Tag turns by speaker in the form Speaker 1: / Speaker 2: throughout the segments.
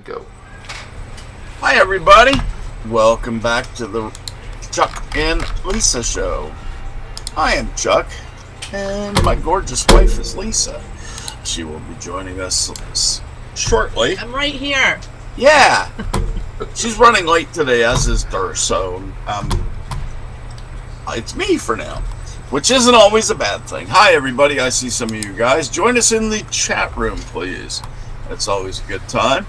Speaker 1: go.
Speaker 2: Hi, everybody. Welcome back to the Chuck and Lisa show. I am Chuck, and my gorgeous wife is Lisa. She will be joining us shortly.
Speaker 3: I'm right here.
Speaker 2: Yeah. She's running late today, as is Durst, so it's me for now, which isn't always a bad thing. Hi, everybody. I see some of you guys. Join us in the chat room, please. It's always a good time.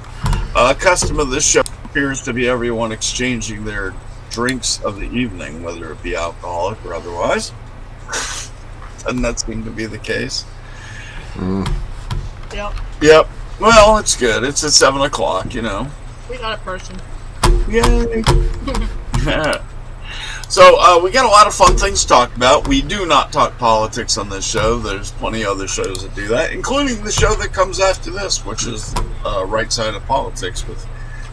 Speaker 2: Custom of this show appears to be everyone exchanging their drinks of the evening, whether it be alcoholic or otherwise. Doesn't that seem to be the case? Yep. Well, it's good. It's at 7 o'clock, you know.
Speaker 3: We got a person.
Speaker 2: Yay. So, we got a lot of fun things to talk about. We do not talk politics on this show. There's plenty of other shows that do that, including the show that comes after this, which is Right Side of Politics with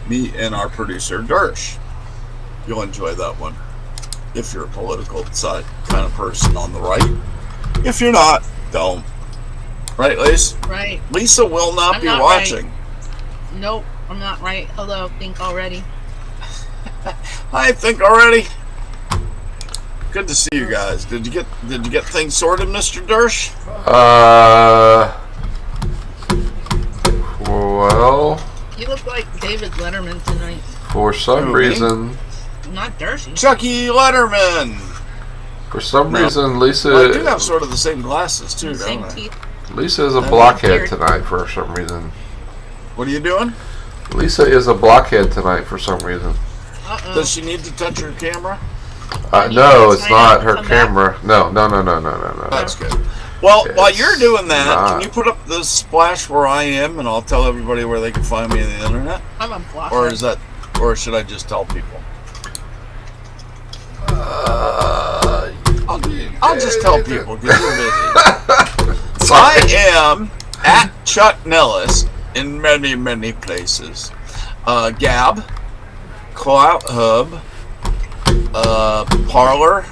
Speaker 2: me and our producer, Dersh. You'll enjoy that one if you're a political side kind of person on the right. If you're not, don't. Right, Lisa?
Speaker 3: Right.
Speaker 2: Lisa will not be watching.
Speaker 3: Right. Nope, I'm not right. Hello, think already.
Speaker 2: I think already. Good to see you guys. Did you get things sorted, Mr. Dersh?
Speaker 1: Well,
Speaker 3: You look like David Letterman tonight.
Speaker 1: for some reason,
Speaker 3: Not Dershey.
Speaker 2: Chucky Letterman.
Speaker 1: reason, Lisa,
Speaker 2: Well, I do have sort of the same glasses too,
Speaker 3: Same
Speaker 2: don't I?
Speaker 3: teeth.
Speaker 1: Lisa is a blockhead tonight for some reason.
Speaker 2: What are you doing?
Speaker 1: Lisa is a blockhead tonight for some reason.
Speaker 3: Uh-oh.
Speaker 2: Does she need to touch her camera?
Speaker 1: No, it's not her
Speaker 3: Come
Speaker 1: camera. No.
Speaker 2: That's good. Well, while you're doing that,
Speaker 1: not.
Speaker 2: can you put up the splash where I am, and I'll tell everybody where they can find me on the internet?
Speaker 3: I'm a blocker.
Speaker 2: Or should I just tell people? I'll just tell people because you're busy. I am at Chuck Nellis in many, many places. Gab, Clout Hub, Parlor,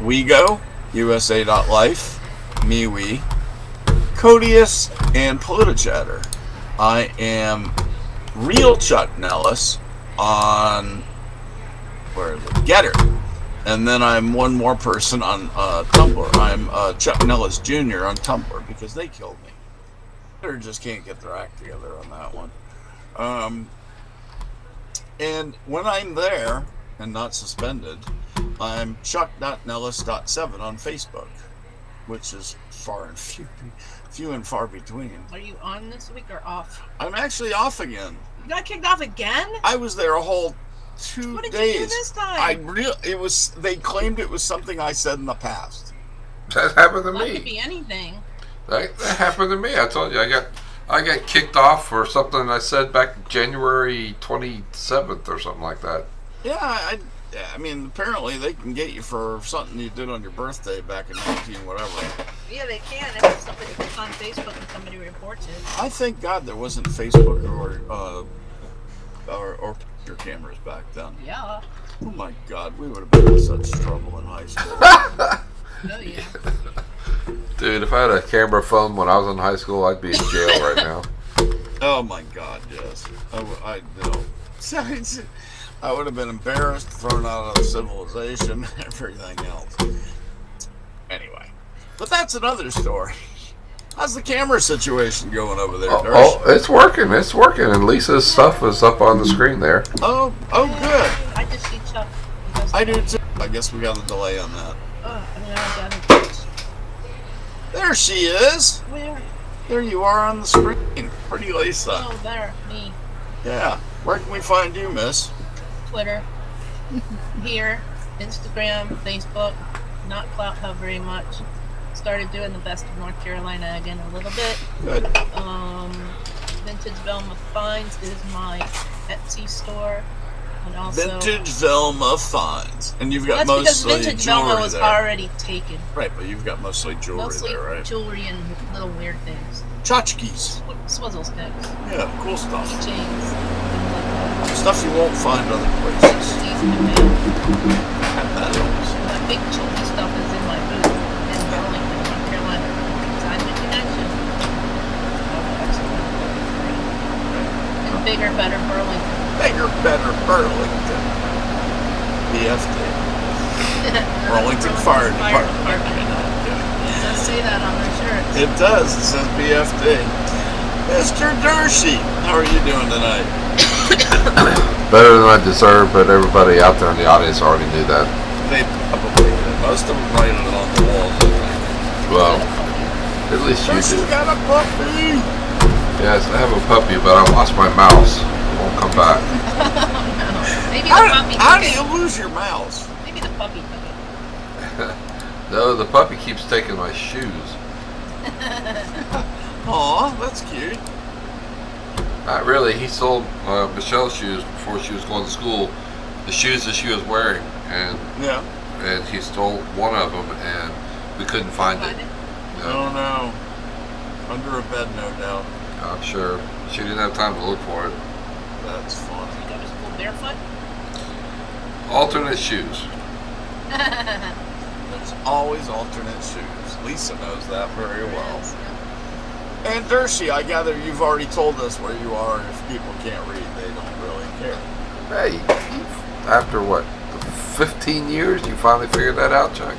Speaker 2: WeGo, USA.life, MeWe, Codius, and Politichatter. I am Real Chuck Nellis on, where is it? Getter. And then I'm one more person on Tumblr. I'm Chuck Nellis Jr. on Tumblr because they killed me. They just can't get their act together on that one. And when I'm there and not suspended, I'm chuck.nellis.7 on Facebook, which is few and far between.
Speaker 3: Are you on this week or off?
Speaker 2: I'm actually off again.
Speaker 3: You got kicked off again?
Speaker 2: I was there a whole 2 days.
Speaker 3: What did you do this time?
Speaker 2: They claimed it was something I said in the past.
Speaker 1: That happened to
Speaker 3: Well, it
Speaker 1: me.
Speaker 3: could be anything.
Speaker 1: That happened to me. I told you I got kicked off for something I said back January 27th or something like that.
Speaker 2: Yeah, I mean, apparently they can get you for something you did on your birthday back in 19 whatever.
Speaker 3: Yeah, they can if somebody gets on Facebook and somebody reports it.
Speaker 2: I thank God there wasn't Facebook or picture cameras back then.
Speaker 3: Yeah.
Speaker 2: Oh my God, we would have been in such trouble in high school.
Speaker 3: Oh, yeah.
Speaker 1: Dude, if I had a camera phone when I was in high school, I'd be in jail right now.
Speaker 2: Oh my God, yes. I know. I would have been embarrassed, thrown out of civilization, everything else. Anyway, but that's another story. How's the camera situation going over there, Dersh?
Speaker 1: It's working, and Lisa's stuff is up on the screen there.
Speaker 2: Oh, good.
Speaker 3: I just see Chuck.
Speaker 2: I do too. I guess we got a delay on that.
Speaker 3: I got it.
Speaker 2: There she is.
Speaker 3: Where?
Speaker 2: There you are on the screen. Pretty Lisa.
Speaker 3: Oh, there. Me.
Speaker 2: Yeah. Where can we find you, miss?
Speaker 3: Twitter. Here. Instagram. Facebook. Not Clout Hub very much. Started doing the Best of North Carolina again a little bit.
Speaker 2: Good.
Speaker 3: Vintage Velma Finds is my Etsy store. And also,
Speaker 2: Vintage Velma Finds. And you've got
Speaker 3: well, that's
Speaker 2: mostly
Speaker 3: because Vintage
Speaker 2: jewelry
Speaker 3: Velma was
Speaker 2: there.
Speaker 3: already taken.
Speaker 2: Right, but you've got mostly jewelry
Speaker 3: Mostly
Speaker 2: there, right?
Speaker 3: jewelry and little weird things.
Speaker 2: Tchotchkes.
Speaker 3: Swizzle sticks.
Speaker 2: Yeah, cool stuff.
Speaker 3: Keychains. Things like
Speaker 2: Stuff you won't find other
Speaker 3: that.
Speaker 2: places.
Speaker 3: CDs in the mail.
Speaker 2: And that helps.
Speaker 3: That big chunky stuff is in my booth in Burlington, North Carolina. Because I'm a connection. And Bigger, better Burlington.
Speaker 2: Bigger, better Burlington. BFD. Burlington Fire Department.
Speaker 3: It does say that on their shirts.
Speaker 2: It does. It says BFD. Mr. Dershey, how are you doing tonight?
Speaker 1: Better than I deserve, but everybody out there in the audience already knew that.
Speaker 2: They probably did. Most of them writing it on the walls.
Speaker 1: Well, at least you
Speaker 2: Dershey
Speaker 1: do.
Speaker 2: got a puppy.
Speaker 1: Yes, I have a puppy, but I lost my mouse. It won't come back.
Speaker 3: Maybe the puppy
Speaker 2: How
Speaker 3: took
Speaker 2: do
Speaker 3: it.
Speaker 2: you lose your mouse?
Speaker 3: Maybe the puppy took it.
Speaker 1: No, the puppy keeps taking my shoes.
Speaker 2: Aw, that's cute.
Speaker 1: Not really. He sold Michelle's shoes before she was going to school. The shoes that she was wearing, and
Speaker 2: Yeah.
Speaker 1: he stole one of them, and we couldn't find it.
Speaker 2: Oh no. Under a bed, no doubt.
Speaker 1: I'm sure she didn't have time to look for it.
Speaker 2: That's funny.
Speaker 3: You go to school barefoot?
Speaker 1: Alternate shoes.
Speaker 2: There's always alternate shoes. Lisa knows that very well.
Speaker 3: Yes,
Speaker 2: And Dershey, I gather you've already told us where you are. If people can't read, they don't really care.
Speaker 1: Hey, after what, 15 years, you finally figured that out, Chuck?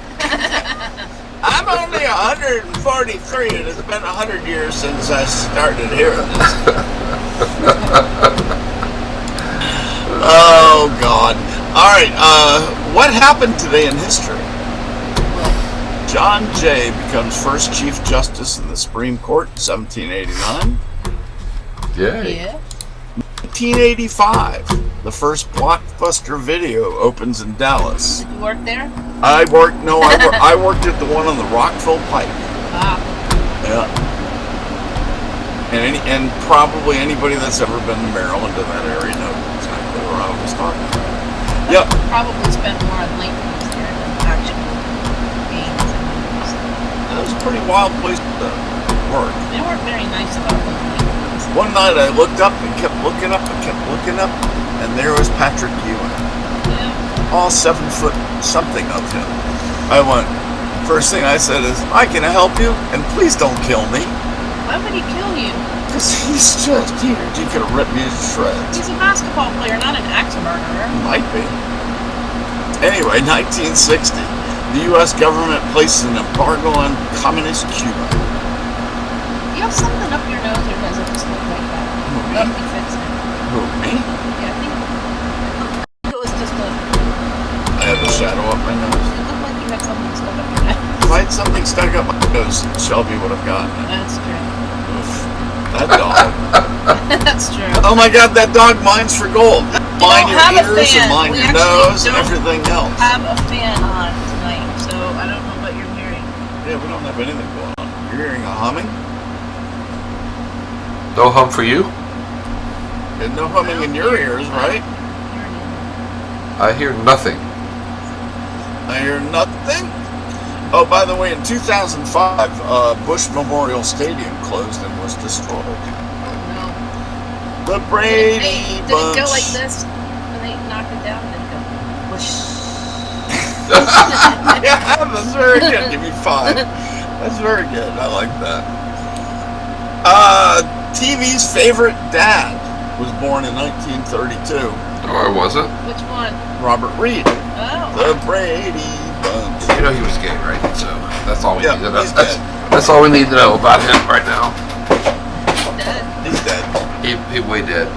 Speaker 2: I'm only 143, and it's been 100 years since I started hearing this. Oh, God. All right, what happened today in history? John Jay becomes first Chief Justice in the Supreme Court in 1789.
Speaker 1: Yay.
Speaker 3: Yeah.
Speaker 2: 1985, the first Blockbuster Video opens in Dallas.
Speaker 3: Did you work there?
Speaker 2: I worked at the one on the Rockville Pike.
Speaker 3: Ah,
Speaker 2: Yeah. And probably anybody that's ever been to Maryland in that area knows exactly where I was talking about. Yep.
Speaker 3: probably spent more on late fees there than actual games and movies.
Speaker 2: That was a pretty wild place to work.
Speaker 3: They weren't very nice about those late fees.
Speaker 2: One night I looked up and kept looking up and kept looking up, and there was Patrick Ewing.
Speaker 3: Yeah.
Speaker 2: All 7 foot something of him. I went, first thing I said is, "Hi, can I help you? And please don't kill me."
Speaker 3: Why would he kill you?
Speaker 2: Because he could have ripped me to shreds.
Speaker 3: He's a basketball player, not an axe murderer.
Speaker 2: Might be. Anyway, 1960, the U.S. government places an embargo on communist Cuba.
Speaker 3: You have something up your nose, or does it just look like that?
Speaker 2: me?
Speaker 3: Let me fix it.
Speaker 2: Who, me?
Speaker 3: Yeah, I think it was just a.
Speaker 2: I have a shadow up my nose.
Speaker 3: It looked like you had something stuck up your nose.
Speaker 2: If I had something stuck up my nose, Shelby would have gotten it.
Speaker 3: That's true.
Speaker 2: Oof. That dog.
Speaker 3: That's true.
Speaker 2: Oh my God, that dog mines for gold. Mine your
Speaker 3: don't have a
Speaker 2: ears
Speaker 3: fan.
Speaker 2: and mine
Speaker 3: We
Speaker 2: your
Speaker 3: actually
Speaker 2: nose and
Speaker 3: don't
Speaker 2: everything else.
Speaker 3: Have a fan on tonight, so I don't know what you're hearing.
Speaker 2: Yeah, we don't have anything going on. You're hearing a humming?
Speaker 1: No hum for you?
Speaker 2: And no humming in your ears, right?
Speaker 1: I hear nothing.
Speaker 2: I hear nothing. Oh, by the way, in 2005, Bush Memorial Stadium closed and was destroyed.
Speaker 3: No.
Speaker 2: The Brady
Speaker 3: Did it
Speaker 2: Bunch.
Speaker 3: go like this when they knocked it down? Did it go whoosh?
Speaker 2: Yeah, that's very good. Give me 5. That's very good. I like that. TV's favorite dad was born in 1932.
Speaker 1: No, I wasn't.
Speaker 3: Which one?
Speaker 2: Robert Reed.
Speaker 3: Oh.
Speaker 2: The Brady Bunch.
Speaker 1: You know he was gay, right? So that's all we
Speaker 2: Yeah,
Speaker 1: need to know.
Speaker 2: he's dead.
Speaker 1: That's all we need to know about him right now.
Speaker 3: Dead.
Speaker 2: He's dead.
Speaker 1: He way dead.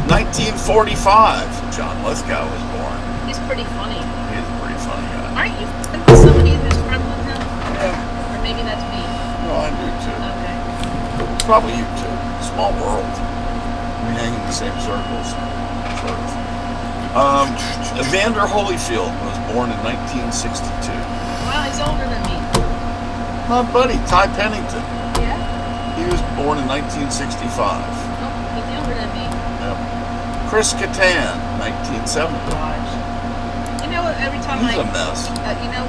Speaker 2: 1945, John Lithgow was born.
Speaker 3: He's pretty funny.
Speaker 2: He's a pretty funny guy.
Speaker 3: Aren't you friends with somebody who's friends with him?
Speaker 2: Yeah,
Speaker 3: Or maybe that's me.
Speaker 2: well, I do too.
Speaker 3: Okay.
Speaker 2: Probably you too. Small world. We hang in the same circles. Sort of. Evander Holyfield was born in 1962.
Speaker 3: Well, he's older than me.
Speaker 2: My buddy, Ty Pennington.
Speaker 3: Yeah?
Speaker 2: He was born in 1965.
Speaker 3: Oh, he's younger than me.
Speaker 2: Yep. Chris Kattan, 1970.
Speaker 3: Gosh. You know what, every time
Speaker 2: He's a mess.
Speaker 3: you know,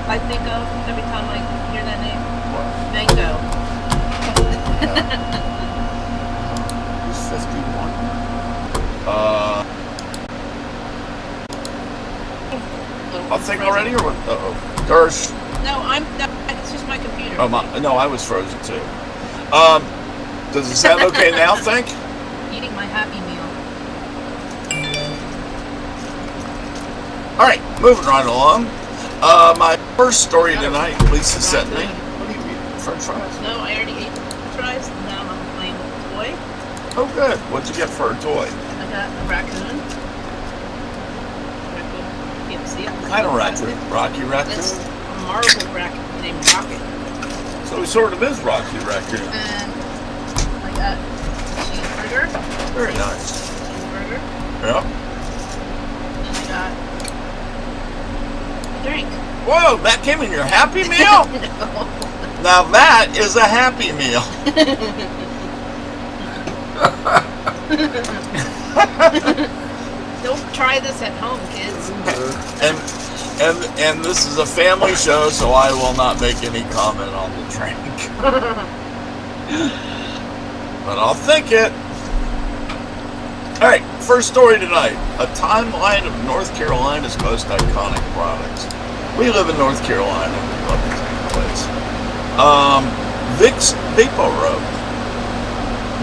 Speaker 3: I think of every time I hear that name?
Speaker 2: What?
Speaker 3: Mango.
Speaker 2: He's 51. I'll think already, or what? Uh-oh. Gersh.
Speaker 3: No, it's just my computer.
Speaker 2: Oh, no, I was frozen too. Does it sound okay now, think?
Speaker 3: eating my Happy Meal.
Speaker 2: All right, moving right along. My first story tonight, Lisa sent me. What do you eat? French fries?
Speaker 3: No, I already ate the French fries, and now I'm playing with the toy.
Speaker 2: Oh, good. What'd you get for a toy?
Speaker 3: I got a raccoon. Can't see it.
Speaker 2: What kind of raccoon? Rocky
Speaker 3: It's
Speaker 2: Raccoon?
Speaker 3: a marble raccoon named Rocket.
Speaker 2: So he sort of is Rocky Raccoon.
Speaker 3: And I got a cheeseburger.
Speaker 2: Very nice.
Speaker 3: Cheeseburger.
Speaker 2: Yeah.
Speaker 3: And I got a drink.
Speaker 2: Whoa, that came in your Happy Meal?
Speaker 3: No.
Speaker 2: Now that is a Happy Meal.
Speaker 3: Don't try this at home, kids.
Speaker 2: And this is a family show, so I will not make any comment on the drink. But I'll think it. Alright, first story tonight. A timeline of North Carolina's most iconic products. We live in North Carolina. We love this place. Vicks VapoRub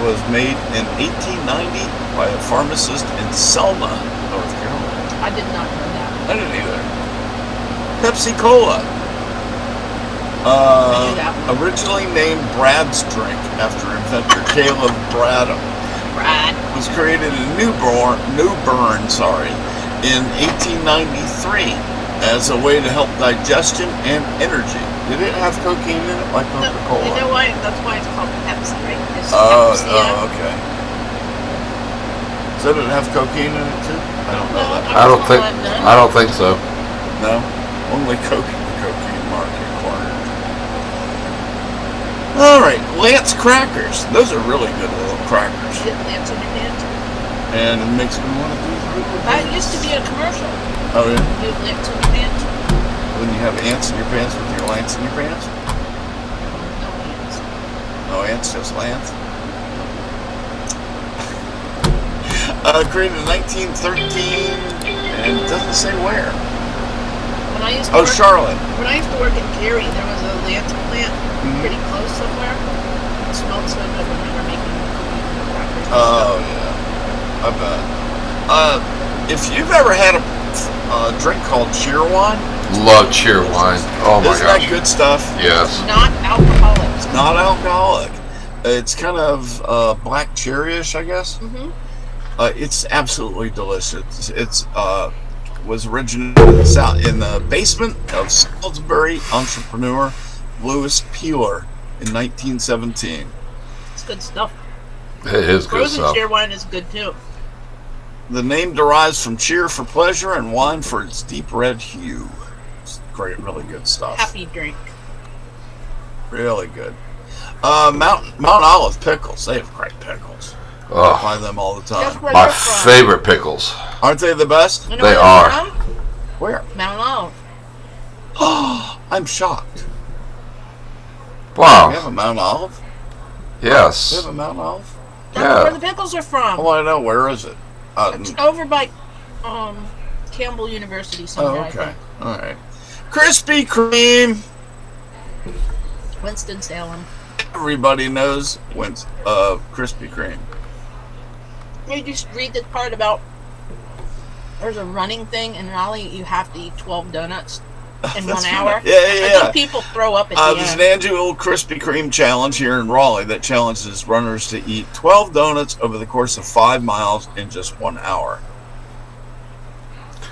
Speaker 2: was made in 1890 by a pharmacist in Selma, North Carolina.
Speaker 3: I did not know that.
Speaker 2: I didn't either. Pepsi Cola.
Speaker 3: I knew that one.
Speaker 2: Originally named Brad's Drink after inventor Caleb Bradham,
Speaker 3: Brad.
Speaker 2: was created in New Bern, in 1893 as a way to help digestion and energy. Did it have cocaine in it like
Speaker 3: No,
Speaker 2: Coca-Cola?
Speaker 3: you know why? That's why it's called Pepsi, right? It's
Speaker 2: Oh,
Speaker 3: Pepsi.
Speaker 2: okay. So did it have cocaine in it too? I don't know that.
Speaker 1: I don't think so.
Speaker 2: No? Only Coke in the cocaine market corner. Alright, Lance crackers. Those are really good little crackers.
Speaker 3: Get Lance in your pants.
Speaker 2: And it makes me want to do
Speaker 3: That used to be a commercial.
Speaker 2: Oh yeah?
Speaker 3: Do Lance in your pants.
Speaker 2: When you have ants in your pants with your lance in your pants?
Speaker 3: No Lance.
Speaker 2: No ants, just lance. Created in 1913 and it doesn't say where.
Speaker 3: When I used to
Speaker 2: Oh,
Speaker 3: work,
Speaker 2: Charlotte.
Speaker 3: When I used to work in Cary, there was a Lance plant pretty close somewhere. It smelled so good when they were making crackers.
Speaker 2: Oh yeah, I bet. If you've ever had a drink called Cheerwine,
Speaker 1: Love cheer wine. Oh my
Speaker 2: isn't that
Speaker 1: gosh.
Speaker 2: good stuff?
Speaker 1: Yes.
Speaker 3: Not alcoholic.
Speaker 2: Not alcoholic. It's kind of black cherry-ish, I guess.
Speaker 3: Mm-hmm.
Speaker 2: It's absolutely delicious. It's was originated in the basement of Salisbury entrepreneur Louis Peeler in 1917.
Speaker 3: It's good stuff.
Speaker 1: It is good
Speaker 3: Frozen
Speaker 1: stuff.
Speaker 3: cheer wine is good too.
Speaker 2: The name derives from cheer for pleasure and wine for its deep red hue. It's great, really good stuff.
Speaker 3: Happy drink.
Speaker 2: Really good. Mount Olive pickles. They have great pickles. I
Speaker 1: Oh,
Speaker 2: buy them all the
Speaker 3: Guess
Speaker 2: time.
Speaker 3: where
Speaker 1: my
Speaker 3: they're from?
Speaker 1: favorite pickles.
Speaker 2: Aren't they the best?
Speaker 3: You know
Speaker 1: They
Speaker 3: where
Speaker 1: are.
Speaker 3: they're from?
Speaker 2: Where?
Speaker 3: Mount Olive.
Speaker 2: Oh, I'm shocked. We
Speaker 1: Wow.
Speaker 2: have a Mount Olive? We
Speaker 1: Yes.
Speaker 2: have a Mount Olive?
Speaker 3: That's
Speaker 1: Yeah.
Speaker 3: where the pickles are from.
Speaker 2: Oh, I know. Where is it?
Speaker 3: It's over by Campbell University
Speaker 2: Oh,
Speaker 3: somewhere. I
Speaker 2: okay.
Speaker 3: think.
Speaker 2: All right. Krispy Kreme.
Speaker 3: Winston-Salem.
Speaker 2: Everybody knows when Krispy Kreme.
Speaker 3: You just read the part about there's a running thing in Raleigh. You have to eat 12 donuts in 1
Speaker 2: That's
Speaker 3: hour.
Speaker 2: right. Yeah,
Speaker 3: I
Speaker 2: yeah.
Speaker 3: think people throw up at the
Speaker 2: There's an
Speaker 3: end.
Speaker 2: annual Krispy Kreme challenge here in Raleigh that challenges runners to eat 12 donuts over the course of 5 miles in just 1 hour.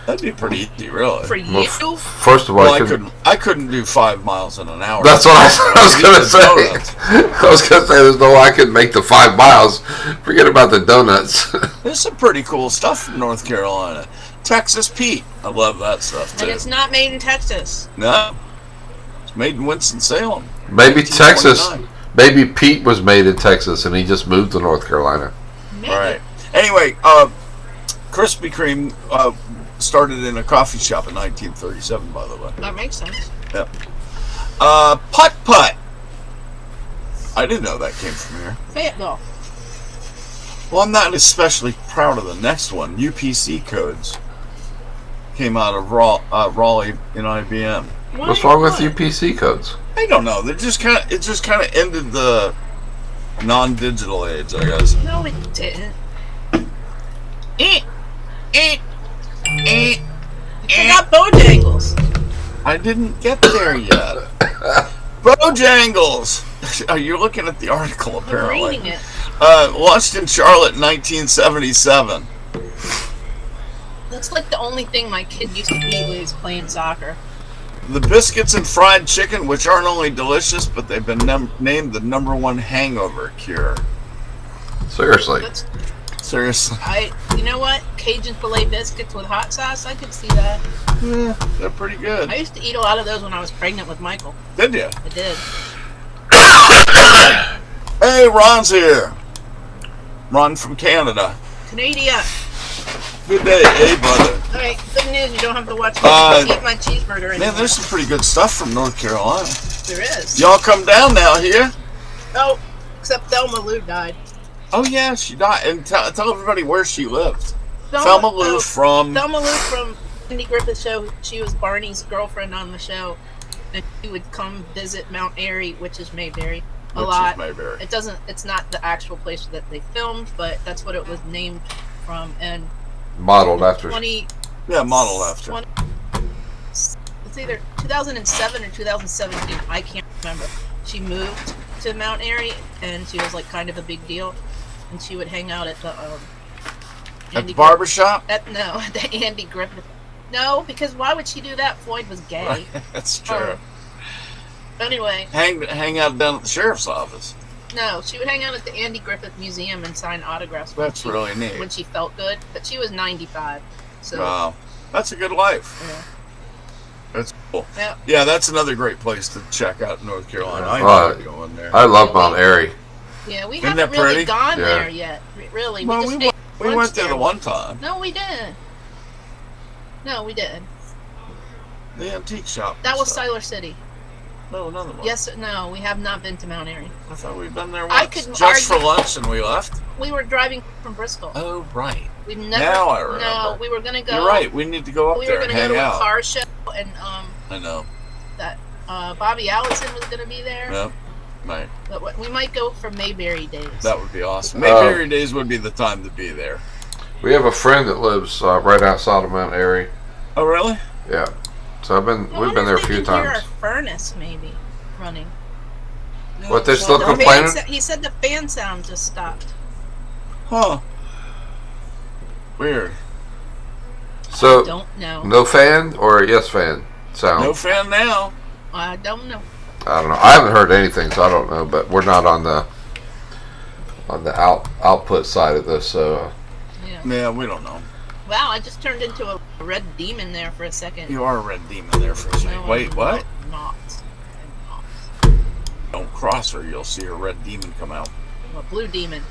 Speaker 2: That'd be pretty easy, really.
Speaker 3: For
Speaker 1: Well,
Speaker 3: you?
Speaker 1: First of all,
Speaker 2: Well, I couldn't do 5 miles in an hour.
Speaker 1: That's what I was going to
Speaker 2: Eat
Speaker 1: say.
Speaker 2: donuts.
Speaker 1: I was going to say there's no way I could make the 5 miles. Forget about the donuts.
Speaker 2: There's some pretty cool stuff from North Carolina. Texas Pete. I love that stuff, too.
Speaker 3: And it's not made in Texas.
Speaker 2: No. It's made in Winston-Salem.
Speaker 1: Maybe Texas.
Speaker 2: 1929.
Speaker 1: Maybe Pete was made in Texas and he just moved to North Carolina.
Speaker 3: Maybe.
Speaker 2: All right. Anyway, Krispy Kreme started in a coffee shop in 1937, by the way.
Speaker 3: That makes sense.
Speaker 2: Yep. Putt Putt. I didn't know that came from here.
Speaker 3: Fayetteville.
Speaker 2: Well, I'm not especially proud of the next one. UPC codes came out of Raleigh in IBM.
Speaker 1: What's wrong with UPC codes?
Speaker 2: I don't know. It just kind of ended the non-digital age, I guess.
Speaker 3: No, it didn't.
Speaker 2: Eh, eh, eh,
Speaker 3: You forgot Bojangles.
Speaker 2: I didn't get there yet. Bojangles! Oh, you're looking at the article,
Speaker 3: I'm
Speaker 2: apparently.
Speaker 3: reading it.
Speaker 2: Launched in Charlotte in 1977.
Speaker 3: That's like the only thing my kid used to eat when he was playing soccer.
Speaker 2: The biscuits and fried chicken, which aren't only delicious, but they've been named the #1 hangover cure.
Speaker 1: Seriously.
Speaker 3: That's,
Speaker 2: Seriously.
Speaker 3: you know what? Cajun filet biscuits with hot sauce, I could see that.
Speaker 2: Yeah, they're pretty good.
Speaker 3: I used to eat a lot of those when I was pregnant with Michael.
Speaker 2: Did you?
Speaker 3: I did.
Speaker 2: Hey, Ron's here. Ron from Canada.
Speaker 3: Canada.
Speaker 2: Good day, hey, brother.
Speaker 3: Alright, good news, you don't have to watch me eat my cheeseburger anymore.
Speaker 2: Man, there's some pretty good stuff from North Carolina.
Speaker 3: There is.
Speaker 2: Y'all come down now here.
Speaker 3: Oh, except Thelma Lou died.
Speaker 2: Oh, yeah, she died. And tell everybody where she lived. Thelma Lou from...
Speaker 3: Thelma Lou from Andy Griffith Show. She was Barney's girlfriend on the show. And she would come visit Mount Airy, which is Mayberry, a lot.
Speaker 2: Mayberry.
Speaker 3: It's not the actual place that they filmed, but that's what it was named from. And
Speaker 1: Modeled after.
Speaker 2: Yeah, modeled after.
Speaker 3: It's either 2007 or 2017. I can't remember. She moved to Mount Airy, and she was like kind of a big deal. And she would hang out at the
Speaker 2: At the barbershop?
Speaker 3: At the Andy Griffith. No, because why would she do that? Floyd was gay.
Speaker 2: Right, that's true.
Speaker 3: Anyway.
Speaker 2: Hang out down at the sheriff's office.
Speaker 3: No, she would hang out at the Andy Griffith Museum and sign autographs.
Speaker 2: That's really neat.
Speaker 3: When she felt good, but she was 95. So.
Speaker 2: Wow, that's a good life.
Speaker 3: Yeah.
Speaker 2: That's cool.
Speaker 3: Yeah.
Speaker 2: Yeah, that's another great place to check out in North Carolina. I love going there.
Speaker 1: I love Mount Airy.
Speaker 3: Yeah, we
Speaker 2: Isn't
Speaker 3: haven't
Speaker 2: that
Speaker 3: really
Speaker 2: pretty?
Speaker 3: gone
Speaker 1: Yeah.
Speaker 3: there yet. Really,
Speaker 2: Well,
Speaker 3: we just
Speaker 2: we
Speaker 3: ate lunch
Speaker 2: went there
Speaker 3: there
Speaker 2: the one time.
Speaker 3: No, we didn't. No, we didn't.
Speaker 2: The antique shop.
Speaker 3: That
Speaker 2: and
Speaker 3: was
Speaker 2: stuff.
Speaker 3: Siler City.
Speaker 2: No, another one.
Speaker 3: Yes, no, we have not been to Mount Airy.
Speaker 2: I thought we'd been there
Speaker 3: I
Speaker 2: once.
Speaker 3: could
Speaker 2: Just for
Speaker 3: argue-
Speaker 2: lunch and we left.
Speaker 3: We were driving from Bristol.
Speaker 2: Oh, right.
Speaker 3: We've never.
Speaker 2: Now I remember.
Speaker 3: No, we were gonna go.
Speaker 2: You're right. We need to go up
Speaker 3: We
Speaker 2: there
Speaker 3: were
Speaker 2: and
Speaker 3: gonna go
Speaker 2: hang
Speaker 3: to a
Speaker 2: out.
Speaker 3: car show, and
Speaker 2: I know.
Speaker 3: that Bobby Allison was gonna be there.
Speaker 2: Yep. Right.
Speaker 3: But we might go for Mayberry days.
Speaker 2: That would be awesome. Mayberry Days would be the time to be there.
Speaker 1: We have a friend that lives right outside of Mount Airy.
Speaker 2: Oh, really?
Speaker 1: Yeah. So we've been there a few
Speaker 3: Hear
Speaker 1: times.
Speaker 3: our furnace maybe running.
Speaker 1: What, they're still
Speaker 3: The
Speaker 1: complaining?
Speaker 3: he said the fan sound just stopped.
Speaker 2: Huh. Weird.
Speaker 1: So
Speaker 3: Don't know.
Speaker 1: no fan or yes fan sound?
Speaker 2: No fan now.
Speaker 3: I don't know.
Speaker 1: I don't know. I haven't heard anything, so I don't know. But we're not on the output side of this, so
Speaker 3: Yeah.
Speaker 2: Yeah, we don't know.
Speaker 3: Wow, I just turned into a red demon there for a second.
Speaker 2: You are a red demon there for a second.
Speaker 3: No,
Speaker 2: Wait,
Speaker 3: I'm
Speaker 2: what?
Speaker 3: Not. I'm not.
Speaker 2: Don't cross her. You'll see a red demon come out.
Speaker 3: I'm a blue demon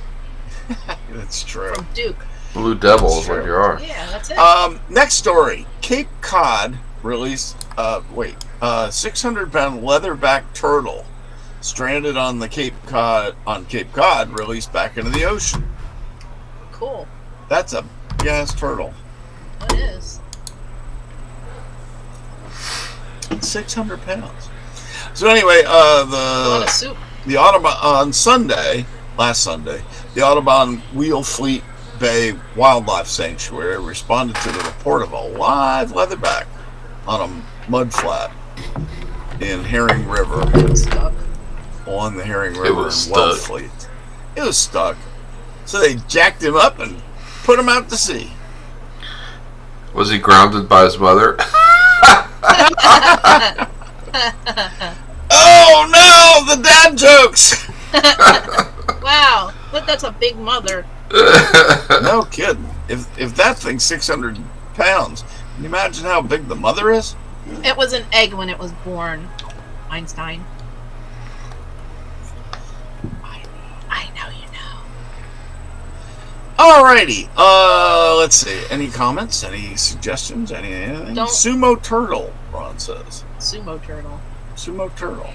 Speaker 2: That's true.
Speaker 3: from Duke.
Speaker 1: Blue Devil is
Speaker 2: That's
Speaker 1: what
Speaker 2: true.
Speaker 1: you are.
Speaker 3: Yeah, that's it.
Speaker 2: Next story. Cape Cod released, 600-pound leatherback turtle stranded on the Cape Cod, released back into the ocean.
Speaker 3: Cool.
Speaker 2: That's a big-ass turtle.
Speaker 3: What is?
Speaker 2: 600 pounds. So anyway,
Speaker 3: A lot of soup.
Speaker 2: the Audubon on last Sunday, the Audubon Wheelfleet Bay Wildlife Sanctuary responded to the report of a live leatherback on a mudflat in Herring River,
Speaker 3: Stuck.
Speaker 2: on the Herring River in
Speaker 1: was stuck.
Speaker 2: Wellfleet. It was stuck. So they jacked him up and put him out to sea.
Speaker 1: Was he grounded by his mother?
Speaker 2: Oh no, the dad jokes!
Speaker 3: Wow, but that's a big mother.
Speaker 2: No kidding. If that thing's 600 pounds, can you imagine how big the mother is?
Speaker 3: It was an egg when it was born. Einstein. I know you know.
Speaker 2: Alrighty. Let's see. Any comments? Any suggestions? Anything?
Speaker 3: Don't-
Speaker 2: Sumo turtle, Ron says.
Speaker 3: Sumo turtle.
Speaker 2: Sumo turtle.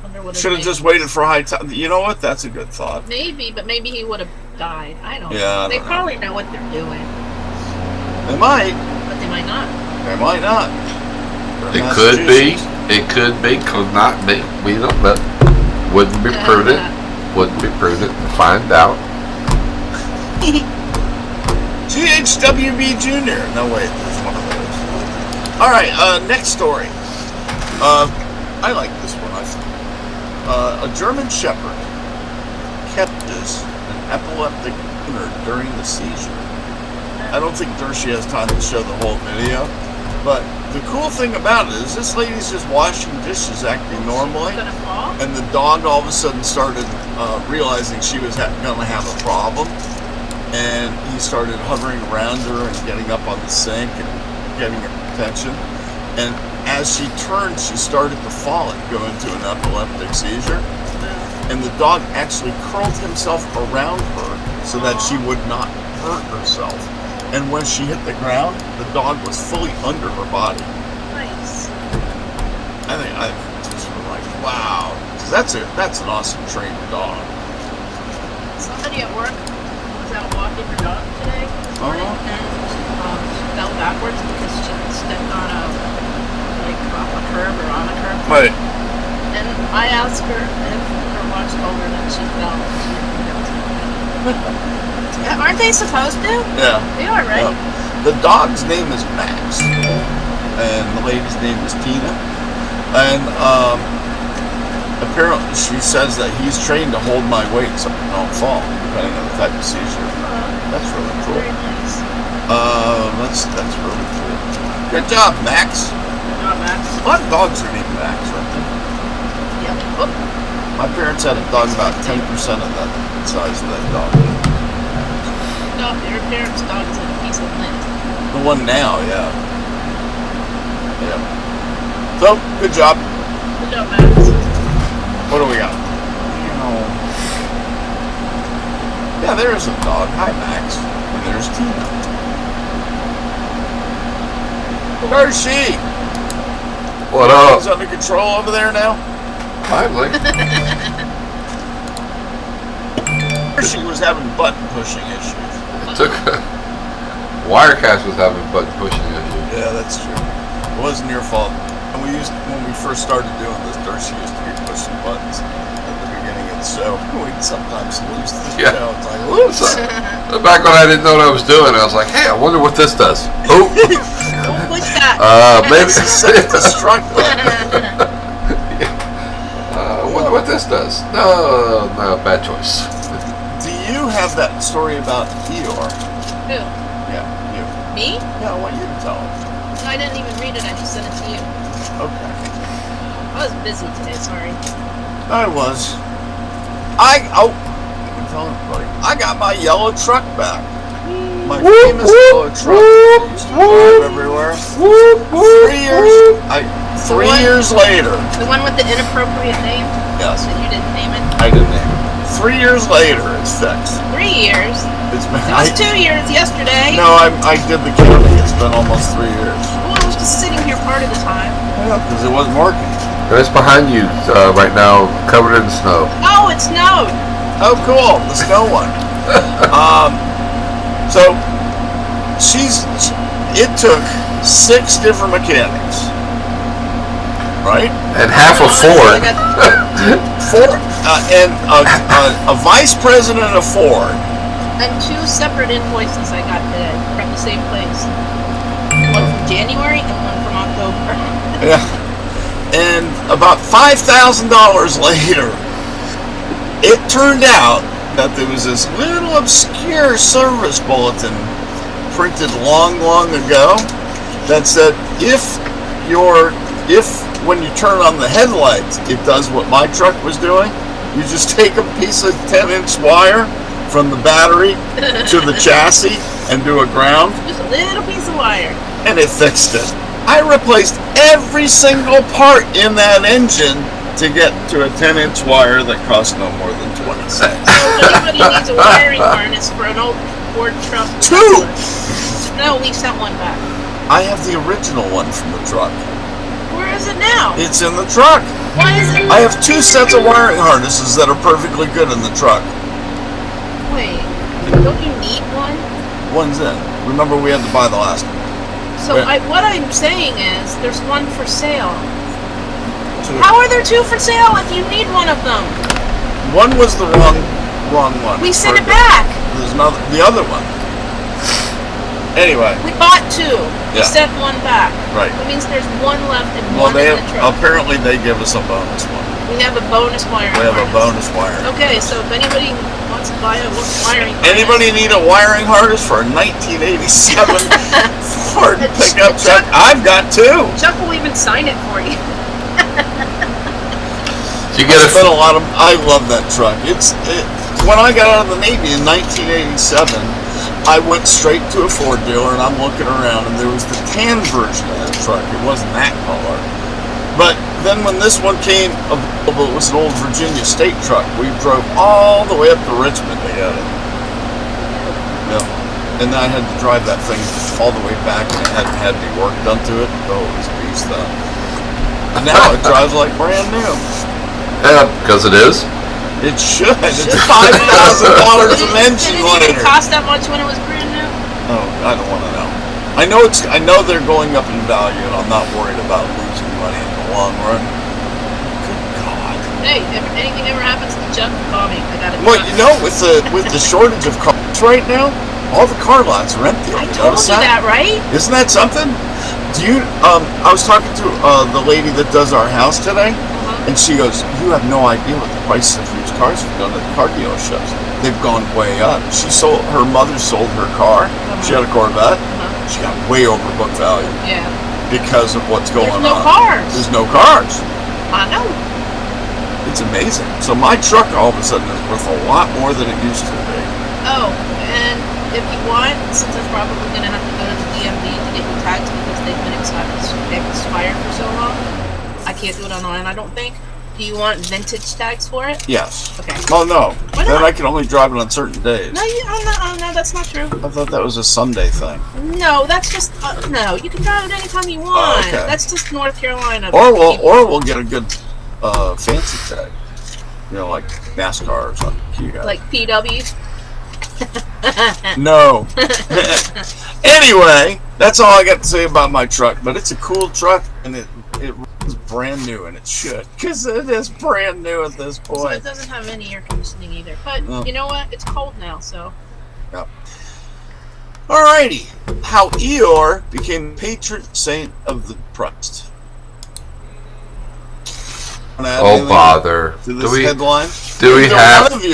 Speaker 3: Wonder what his
Speaker 2: Should have
Speaker 3: name
Speaker 2: just
Speaker 3: is.
Speaker 2: waited for high tide. You know what? That's a good thought.
Speaker 3: Maybe, but maybe he would have died. I don't
Speaker 2: Yeah,
Speaker 3: know.
Speaker 2: I
Speaker 3: They
Speaker 2: don't know.
Speaker 3: probably know what they're doing,
Speaker 2: They might.
Speaker 3: but they might not.
Speaker 2: They might not.
Speaker 1: It could be. It could be. Could not be. We don't know. Wouldn't be prudent. Wouldn't be prudent to find out.
Speaker 2: GHWB Jr. No, wait, there's one of those. All right, next story. I like this one. A German Shepherd catches an epileptic owner during the seizure. I don't think Dershie has time to show the whole video, but the cool thing about it is this lady's just washing dishes, acting normally,
Speaker 3: Gonna fall?
Speaker 2: and the dog all of a sudden started realizing she was gonna have a problem, and he started hovering around her and getting up on the sink and getting her attention. And as she turned, she started to fall and go into an epileptic seizure. And the dog actually curled himself around her so that she would not hurt herself. And when she hit the ground, the dog was fully under her body.
Speaker 3: Nice.
Speaker 2: I just was like, wow, that's an awesome trained dog.
Speaker 3: Somebody at work was out walking her dog today this morning, and she fell backwards because she stepped on off a curb or on a curb.
Speaker 2: Right.
Speaker 3: And I asked her if her watch told her that she fell. She didn't know. Yeah, aren't they supposed to?
Speaker 2: Yeah.
Speaker 3: They are, right?
Speaker 2: Yeah. The dog's name is Max, and the lady's name is Tina. And apparently she says that he's trained to hold my weight so I don't fall, depending on the type of seizure. That's really cool.
Speaker 3: Very nice.
Speaker 2: That's really cool. Good job, Max.
Speaker 3: Good job, Max.
Speaker 2: A lot of dogs are named Max, aren't they?
Speaker 3: Yep. Oh,
Speaker 2: My parents had a dog about 10% of that size of that dog.
Speaker 3: no, your parents' dog is like a piece of lint.
Speaker 2: The one now, yeah. Yeah. So, good job.
Speaker 3: Good job, Max.
Speaker 2: What do we got? Yeah, there's a dog. Hi, Max. And there's Tina. Where's she?
Speaker 1: What up?
Speaker 2: Is under control over there now?
Speaker 1: Finally.
Speaker 2: She was having button pushing issues.
Speaker 1: It took. Wirecast was having button pushing issues.
Speaker 2: Yeah, that's true. It wasn't your fault. And when we first started doing this, Dershie used to be pushing buttons at the beginning of the show. We'd sometimes lose the
Speaker 1: Yeah.
Speaker 2: show. It's like, whoops.
Speaker 1: Back when I didn't know what I was doing, I was like, "Hey, I wonder what this does." Oh,
Speaker 3: Don't push that.
Speaker 1: maybe.
Speaker 2: Self-destruct button.
Speaker 1: I wonder what this does. No, bad choice.
Speaker 2: Do you have that story about Eeyore?
Speaker 3: Who?
Speaker 2: Yeah, you.
Speaker 3: Me?
Speaker 2: Yeah, I want you to tell it.
Speaker 3: No, I didn't even read it. I just sent it to you.
Speaker 2: Okay.
Speaker 3: I was busy today. Sorry.
Speaker 2: I was. I can tell everybody. I got my yellow truck back. My famous yellow truck that I used to drive everywhere. 3 years later.
Speaker 3: The one with the inappropriate name
Speaker 2: Yes,
Speaker 3: that you didn't name it.
Speaker 2: I didn't name it. 3 years later, it's fixed.
Speaker 3: 3 years.
Speaker 2: It's been.
Speaker 3: It was 2 years yesterday.
Speaker 2: No, I did the counting. It's been almost 3 years.
Speaker 3: Well, I was just sitting here part of the time.
Speaker 2: Yeah, because it wasn't working.
Speaker 1: It's behind you right now, covered in snow.
Speaker 3: Oh, it snowed.
Speaker 2: Oh, cool. The snow one. So, it took 6 different mechanics. Right?
Speaker 1: And half of Ford.
Speaker 3: I got
Speaker 2: 4, and a vice president of Ford.
Speaker 3: and 2 separate invoices I got today from the same place. One from January and one from October.
Speaker 2: Yeah. And about $5,000 later, it turned out that there was this little obscure service bulletin printed long ago that said if when you turn on the headlights it does what my truck was doing, you just take a piece of 10-inch wire from the battery to the chassis and do a ground,
Speaker 3: Just a little piece of wire.
Speaker 2: and it fixed it. I replaced every single part in that engine to get to a 10-inch wire that cost no more than 20 cents.
Speaker 3: So if anybody needs a wiring harness for an old Ford truck.
Speaker 2: 2!
Speaker 3: No, we sent one back.
Speaker 2: I have the original one from the truck.
Speaker 3: Where is it now?
Speaker 2: It's in the truck.
Speaker 3: Why is it?
Speaker 2: I have 2 sets of wiring harnesses that are perfectly good in the truck.
Speaker 3: Wait, don't you need one?
Speaker 2: One's in. Remember, we had to buy the last one.
Speaker 3: So
Speaker 2: Yeah.
Speaker 3: what I'm saying is, there's one for sale.
Speaker 2: 2.
Speaker 3: How are there 2 for sale if you need one of them?
Speaker 2: One was the wrong one.
Speaker 3: We sent it back.
Speaker 2: There's another, the other one. Anyway,
Speaker 3: We bought 2. We
Speaker 2: Yeah.
Speaker 3: sent one back.
Speaker 2: right.
Speaker 3: That means there's one left and
Speaker 2: Well,
Speaker 3: one
Speaker 2: they
Speaker 3: in
Speaker 2: have,
Speaker 3: the truck.
Speaker 2: apparently they give us a bonus one.
Speaker 3: We have a bonus wiring.
Speaker 2: We have a
Speaker 3: harness.
Speaker 2: bonus wiring.
Speaker 3: Okay, so if anybody wants to buy a wiring harness,
Speaker 2: Anybody need a wiring harness for a 1987 Ford pickup truck? I've got 2.
Speaker 3: Chuck will even sign it for you.
Speaker 1: You get
Speaker 2: I spent a
Speaker 1: a
Speaker 2: lot of. I love that truck. When I got out of the Navy in 1987, I went straight to a Ford dealer and I'm looking around and there was the tan version of that truck. It wasn't that color. But then when this one came available, it was an old Virginia State truck. We drove all the way up to Richmond to get it. Yeah. And I had to drive that thing all the way back and it hadn't had any work done to it. Oh, it was a beast though. And now it drives like brand new.
Speaker 1: yeah, because it is.
Speaker 2: It should. It's $5,000 of engine
Speaker 3: Did it even
Speaker 2: later.
Speaker 3: cost that much when it was brand new?
Speaker 2: Oh, I don't want to know. I know they're going up in value, and I'm not worried about losing money in the long run. Good God.
Speaker 3: Hey, if anything ever happens to Chuck, call me. I got it.
Speaker 2: Well, you know, with the shortage of cars right now, all the car lots are empty.
Speaker 3: I
Speaker 2: Have you
Speaker 3: told
Speaker 2: noticed
Speaker 3: you that, right?
Speaker 2: Isn't that something? Do you? I was talking to the lady that does our house today, and she goes, "You have no idea what the prices of used cars have done at the car dealerships. They've gone way up." Her mother sold her car. She had a Corvette. She got way over book value
Speaker 3: Yeah.
Speaker 2: because of what's going
Speaker 3: There's no
Speaker 2: on.
Speaker 3: cars.
Speaker 2: There's no cars.
Speaker 3: I know.
Speaker 2: It's amazing. So my truck all of a sudden is worth a lot more than it used to be.
Speaker 3: Oh, and if you want, since I'm probably going to have to go to the DMV to get your tags because they've been expired for so long, I can't do it online, I don't think. Do you want vintage tags for it?
Speaker 2: Yes.
Speaker 3: Okay.
Speaker 2: Oh no.
Speaker 3: Why
Speaker 2: Then
Speaker 3: not?
Speaker 2: I can only drive it on certain days.
Speaker 3: No, no, that's not true.
Speaker 2: I thought that was a Sunday thing.
Speaker 3: No, that's just no. You can drive it anytime you want.
Speaker 2: Oh, okay.
Speaker 3: That's just North Carolina.
Speaker 2: Or we'll get a good fancy tag. You know, like NASCAR or something. You got
Speaker 3: like PWs.
Speaker 2: No. Anyway, that's all I got to say about my truck. But it's a cool truck, and it runs brand new, and it should, because it is brand new at this
Speaker 3: So it
Speaker 2: point.
Speaker 3: doesn't have any air conditioning either. But
Speaker 2: No.
Speaker 3: you know what? It's cold now, so
Speaker 2: Alrighty. How Eeyore became patron saint of the depressed. Wanna add
Speaker 1: Oh
Speaker 2: anything
Speaker 1: bother.
Speaker 2: to
Speaker 1: Do
Speaker 2: this
Speaker 1: we
Speaker 2: headline?
Speaker 1: do we
Speaker 2: Neither
Speaker 1: have
Speaker 2: one of you?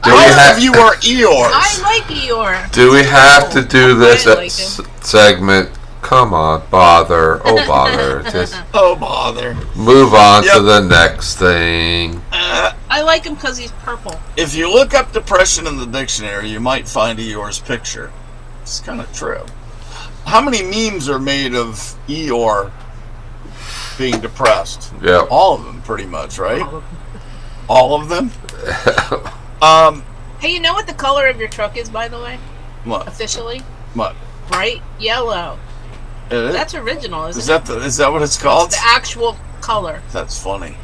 Speaker 1: do we
Speaker 2: Both
Speaker 1: have
Speaker 2: of you are Eeyores.
Speaker 3: I like Eeyore.
Speaker 1: do we have to do this
Speaker 3: I like him.
Speaker 1: segment? Come on, bother. Oh bother. Just
Speaker 2: Oh bother.
Speaker 1: move on
Speaker 2: Yep.
Speaker 1: to the next thing.
Speaker 3: I like him because he's purple.
Speaker 2: If you look up depression in the dictionary, you might find Eeyore's picture. It's kind of true. How many memes are made of Eeyore being depressed?
Speaker 1: Yeah.
Speaker 2: All of them, pretty much, right? All of them?
Speaker 3: Hey, you know what the color of your truck is, by the way?
Speaker 2: What?
Speaker 3: Officially,
Speaker 2: What?
Speaker 3: bright yellow.
Speaker 2: It is?
Speaker 3: That's original, isn't it?
Speaker 2: Is that what it's called?
Speaker 3: The actual color.
Speaker 2: That's funny.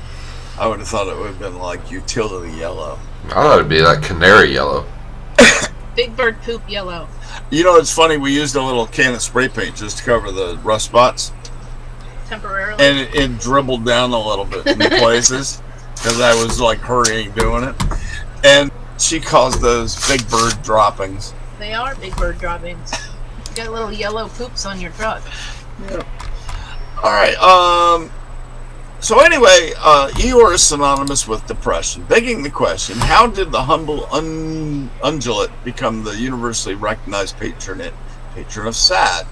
Speaker 2: I would have thought it would have been like utility yellow.
Speaker 1: I thought it'd be like canary yellow.
Speaker 3: Big bird poop yellow.
Speaker 2: You know, it's funny. We used a little can of spray paint just to cover the rust spots,
Speaker 3: Temporarily.
Speaker 2: and it dribbled down a little bit in places because I was like hurrying doing it. And she calls those big bird droppings.
Speaker 3: They are big bird droppings. You got little yellow poops on your truck.
Speaker 2: All right. So anyway, Eeyore is synonymous with depression, begging the question: how did the humble ungulate become the universally recognized patron of sad?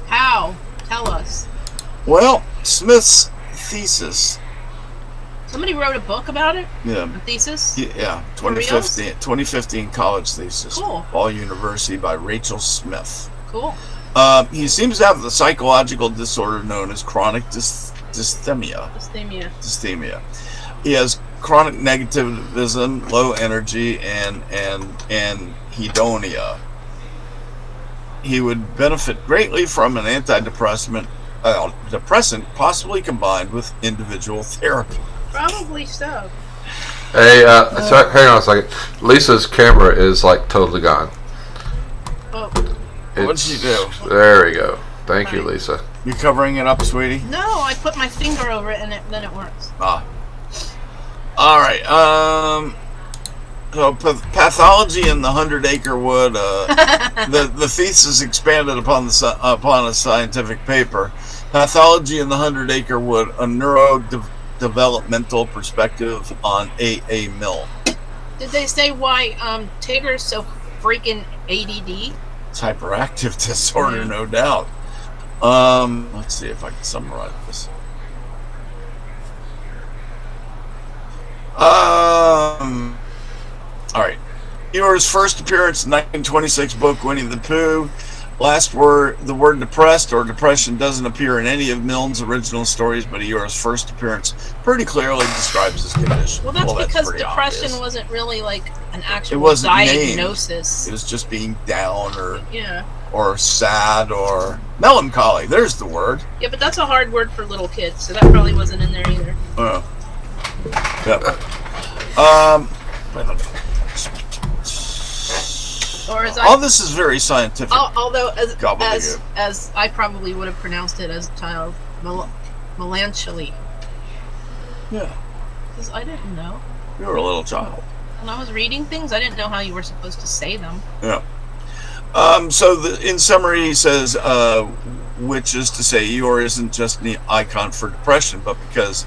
Speaker 3: How? Tell us.
Speaker 2: Well, Smith's thesis.
Speaker 3: Somebody wrote a book about it?
Speaker 2: Yeah.
Speaker 3: A thesis?
Speaker 2: Yeah,
Speaker 3: For reals?
Speaker 2: 2015 college thesis.
Speaker 3: Cool.
Speaker 2: Ball University by Rachel Smith.
Speaker 3: Cool.
Speaker 2: He seems to have the psychological disorder known as chronic dysthymia.
Speaker 3: Dysthymia.
Speaker 2: He has chronic negativism, low energy, and hedonia. He would benefit greatly from an antidepressant, possibly combined with individual therapy.
Speaker 3: Probably so.
Speaker 1: Hey, hang on a second. Lisa's camera is like totally gone.
Speaker 3: Oh,
Speaker 2: What'd she do?
Speaker 1: There we go. Thank you,
Speaker 3: Fine.
Speaker 1: Lisa.
Speaker 2: You covering it up, sweetie?
Speaker 3: no, I put my finger over it and then it works.
Speaker 2: Ah. All right. So pathology in the 100-acre wood. The thesis expanded upon a scientific paper. Pathology in the 100-acre wood: a neurodevelopmental perspective on A.A. Milne.
Speaker 3: Did they say why Tigger's so freaking ADD?
Speaker 2: It's hyperactive disorder, no doubt. Let's see if I can summarize this. All right. Eeyore's first appearance in 1926 book Winnie the Pooh. The word depressed or depression doesn't appear in any of Milne's original stories, but Eeyore's first appearance pretty clearly describes his condition.
Speaker 3: Well, that's because
Speaker 2: pretty
Speaker 3: depression
Speaker 2: obvious.
Speaker 3: wasn't really like an actual
Speaker 2: It wasn't
Speaker 3: diagnosis.
Speaker 2: named. It was just being down
Speaker 3: Yeah.
Speaker 2: or sad or melancholy. There's the word.
Speaker 3: Yeah, but that's a hard word for little kids, so that probably wasn't in there either.
Speaker 2: Yep.
Speaker 3: Or as
Speaker 2: All this is very scientific.
Speaker 3: although
Speaker 2: Gobbledygook.
Speaker 3: as I probably would have pronounced it as a child, melancholy.
Speaker 2: Yeah,
Speaker 3: Because I didn't know.
Speaker 2: you were a little child.
Speaker 3: When I was reading things, I didn't know how you were supposed to say them.
Speaker 2: Yeah. So in summary, he says, which is to say, Eeyore isn't just an icon for depression, but because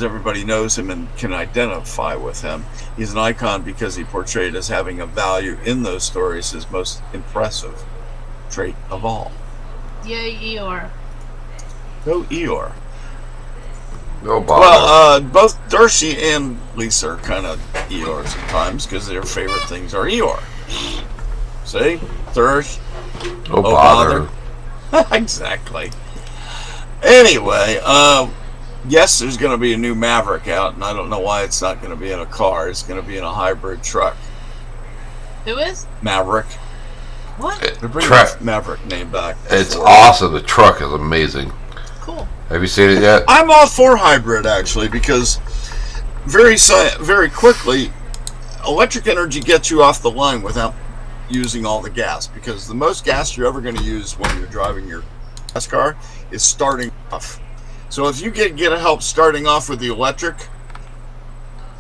Speaker 2: everybody knows him and can identify with him. He's an icon because he portrayed as having a value in those stories, his most impressive trait of all.
Speaker 3: Yay, Eeyore.
Speaker 2: Go Eeyore.
Speaker 1: No bother.
Speaker 2: Well, both Dershie and Lisa are kind of Eeyores at times because their favorite things are Eeyore. See? Thirst.
Speaker 1: no bother.
Speaker 2: Exactly. Anyway, yes, there's going to be a new Maverick out, and I don't know why it's not going to be in a car. It's going to be in a hybrid truck.
Speaker 3: Who is?
Speaker 2: Maverick.
Speaker 3: What?
Speaker 2: They're bringing
Speaker 1: Truck.
Speaker 2: the Maverick name back.
Speaker 1: It's
Speaker 2: before.
Speaker 1: awesome. The truck is amazing.
Speaker 3: Cool.
Speaker 1: Have you seen it yet?
Speaker 2: I'm all for hybrid, actually, because very quickly, electric energy gets you off the line without using all the gas, because the most gas you're ever going to use when you're driving your gas car is starting off. So if you get help starting off with the electric,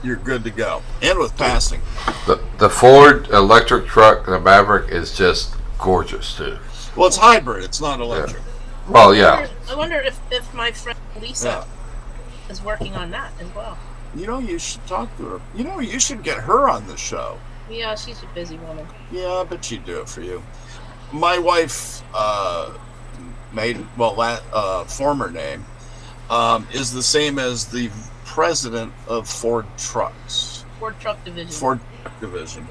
Speaker 2: you're good to go. And with passing.
Speaker 1: The Ford electric truck, the Maverick, is just gorgeous too.
Speaker 2: Well, it's hybrid. It's not electric.
Speaker 1: Well, yeah.
Speaker 3: I wonder if my friend Lisa is working on that as well.
Speaker 2: You know, you should talk to her. You know, you should get her on the show.
Speaker 3: Yeah, she's a busy woman.
Speaker 2: Yeah, I bet she'd do it for you. My wife, former name, is the same as the president of Ford Trucks.
Speaker 3: Ford Truck Division.
Speaker 2: Ford Truck Division.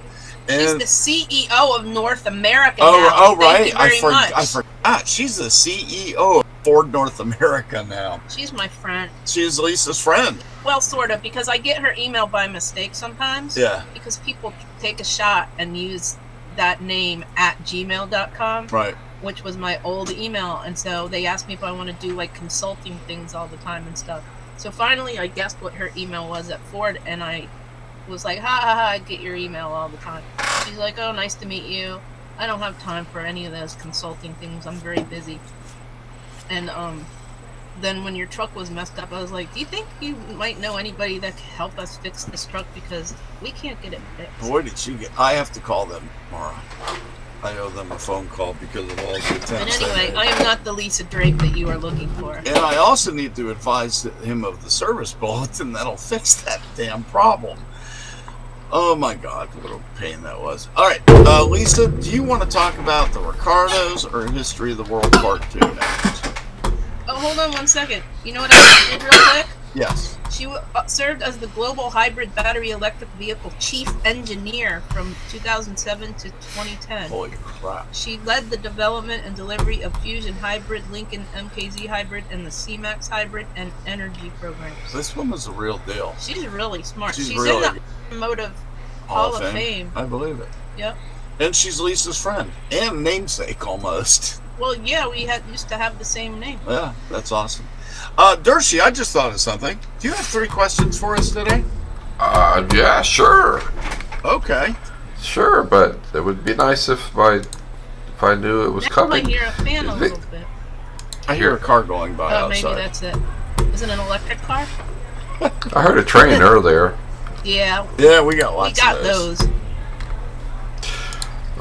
Speaker 3: She's
Speaker 2: And
Speaker 3: the CEO of North America now.
Speaker 2: right.
Speaker 3: Thank you very
Speaker 2: I
Speaker 3: much.
Speaker 2: forgot. She's the CEO of Ford North America now.
Speaker 3: She's my friend.
Speaker 2: She's Lisa's friend.
Speaker 3: Well, sort of, because I get her email by mistake sometimes.
Speaker 2: Yeah.
Speaker 3: Because people take a shot and use that name at gmail.com,
Speaker 2: Right.
Speaker 3: which was my old email. And so they asked me if I want to do like consulting things all the time and stuff. So finally I guessed what her email was at Ford, and I was like, ha ha ha, I get your email all the time. She's like, oh, nice to meet you. I don't have time for any of those consulting things. I'm very busy. And then when your truck was messed up, I was like, do you think you might know anybody that can help us fix this truck, because we can't get it fixed?
Speaker 2: Boy, did you get... I have to call them tomorrow. I owe them a phone call because of all the attempts.
Speaker 3: And
Speaker 2: they
Speaker 3: anyway,
Speaker 2: made.
Speaker 3: I am not the Lisa Drake that you are looking for.
Speaker 2: And I also need to advise him of the service bulletin that'll fix that damn problem. Oh my God, what a pain that was. All right, Lisa, do you want to talk about the Ricardos or History of the World Part 2 next?
Speaker 3: Oh, hold on 1 second. You know what I did real quick?
Speaker 2: Yes.
Speaker 3: She served as the Global Hybrid Battery Electric Vehicle Chief Engineer from 2007 to 2010.
Speaker 2: Holy crap.
Speaker 3: She led the development and delivery of Fusion Hybrid, Lincoln MKZ Hybrid, and the C-Max Hybrid and Energy programs.
Speaker 2: This woman's a real deal.
Speaker 3: She's really smart.
Speaker 2: She's
Speaker 3: She's
Speaker 2: really
Speaker 3: in the Automotive Hall of Fame.
Speaker 2: I believe it.
Speaker 3: Yep.
Speaker 2: And she's Lisa's friend and namesake almost.
Speaker 3: Well, yeah, we used to have the same name.
Speaker 2: Yeah, that's awesome. Dershie, I just thought of something. Do you have 3 questions for us today?
Speaker 1: Yeah, sure.
Speaker 2: Okay.
Speaker 1: Sure, but it would be nice if I knew it was
Speaker 3: Now I
Speaker 1: coming.
Speaker 3: hear a fan a little bit.
Speaker 2: I hear a car going by
Speaker 3: Oh, maybe
Speaker 2: outside.
Speaker 3: that's it. Is it an electric car?
Speaker 1: I heard a train earlier.
Speaker 3: Yeah,
Speaker 2: Yeah, we got
Speaker 3: we
Speaker 2: lots
Speaker 3: got
Speaker 2: of those.